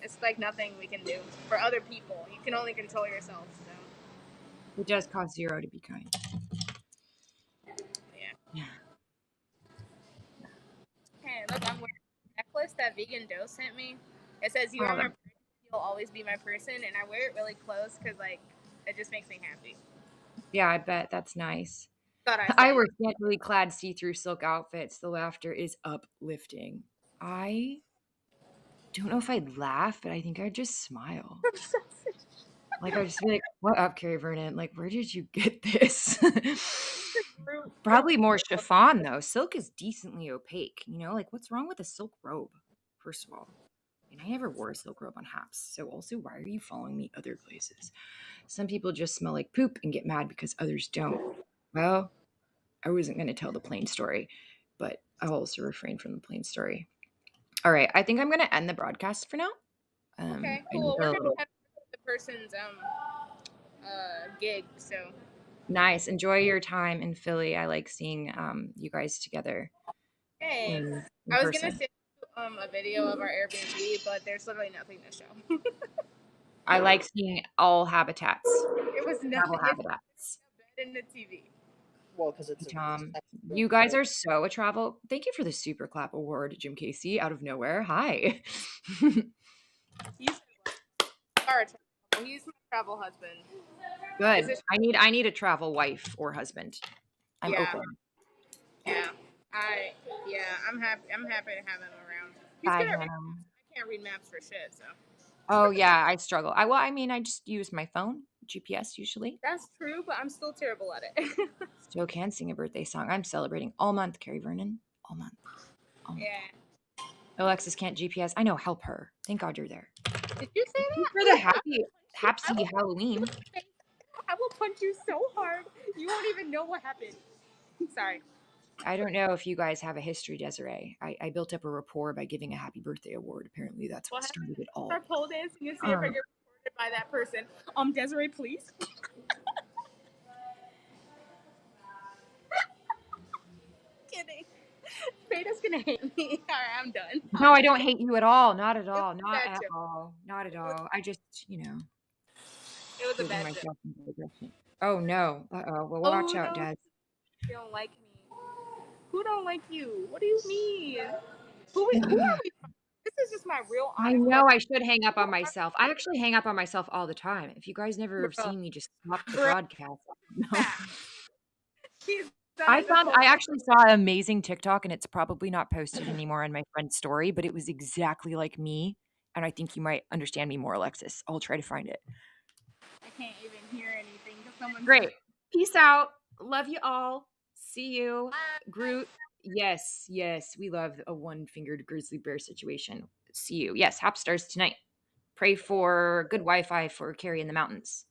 It's like nothing we can do for other people. You can only control yourself. So It does cost zero to be kind. yeah. Yeah. Hey, look, I'm wearing a necklace that Vegan Dough sent me. It says, "You are Oh, my person. You'll always be my person," and I wear it really close because like it just makes me happy. yeah, I bet that's nice. Thought I'd I say wear scantily clad see-through silk outfits. The laughter is uplifting. I don't know if I'd laugh, but I think I'd just smile. it. Like I'd just be like, "What up, Carrie Vernon? Like, where did you get this?" It's Probably more chiffon though. Silk is decently opaque. Like what's wrong with a silk robe? First of all, and I never wore a silk robe on Haps. So also, why are you following me other places? Some people just smell like poop and get mad because others don't. Well, I wasn't going to tell the plain story, but I'll also refrain from the plain story. All right, I think I'm going to end the broadcast for now. okay, I know cool. they're We're a gonna little have the person's gig, so nice. Enjoy your time in Philly. I like seeing you guys together thanks. in I was gonna person. send you, a video of our Airbnb, but there's literally nothing to show. I like seeing all habitats, It was travel nothing. It's habitats. a bed and a TV. Well, because it's Hey, a Tom, separate you guys room. are so a travel. Thank you for the super clap award, Jim Casey, out of nowhere. Hi. You said what? Our travel. He's my travel husband. Is Good. this? I need a travel wife or husband. I'm Yeah, open. yeah. I yeah. I'm happy. I'm happy to have him around. He's Bye, good at reading Hannah. maps. I can't read maps for shit. So Oh yeah, I struggle. I just use my phone, GPS usually. that's true, but I'm still terrible at it. Still can sing a birthday song. I'm celebrating all month, Carrie Vernon. All month. All month. Yeah. Alexis can't GPS. I know, help her. Thank God you're there. Did you say Thank you that? for the Look, happy I hapsy will punch you in Halloween. the face. I will punch you so hard you won't even know what happened. Sorry. I don't know if you guys have a history, Desiree. I built up a rapport by giving a happy birthday award. Apparently that's What what happened? started it all. Start pole dancing and see if I Um, get recorded by that person. Desiree, please. Kidding. Vada's gonna hate me. All right, I'm done. no, I don't hate you at all. Not at It all. was a Not bad at joke. all. Not at It was, all. I just, it was a getting bad joke. myself into digression. Oh no. Uh-oh. Well, watch Oh out, no, Des. you don't like me. Who don't like you? What do you mean? Who are we? This is just my real I honest know question. I should hang up Who on are myself. I actually hang up on myself all the time. If you guys never have bro? seen me just stop the Bro, broadcast, no. that. She's done I it this found whole I time. actually saw an amazing TikTok and it's probably not posted anymore on my friend's story, but it was exactly like me. And I think you might understand me more, Alexis. I'll try to find it. I can't even hear anything because someone's Great. Peace out. Love you all. See you. Bye. Groot. Yes, yes. We love a one-fingered grizzly bear situation. See you. Yes, Hap stars tonight. Pray for good Wi-Fi for Carrie in the mountains.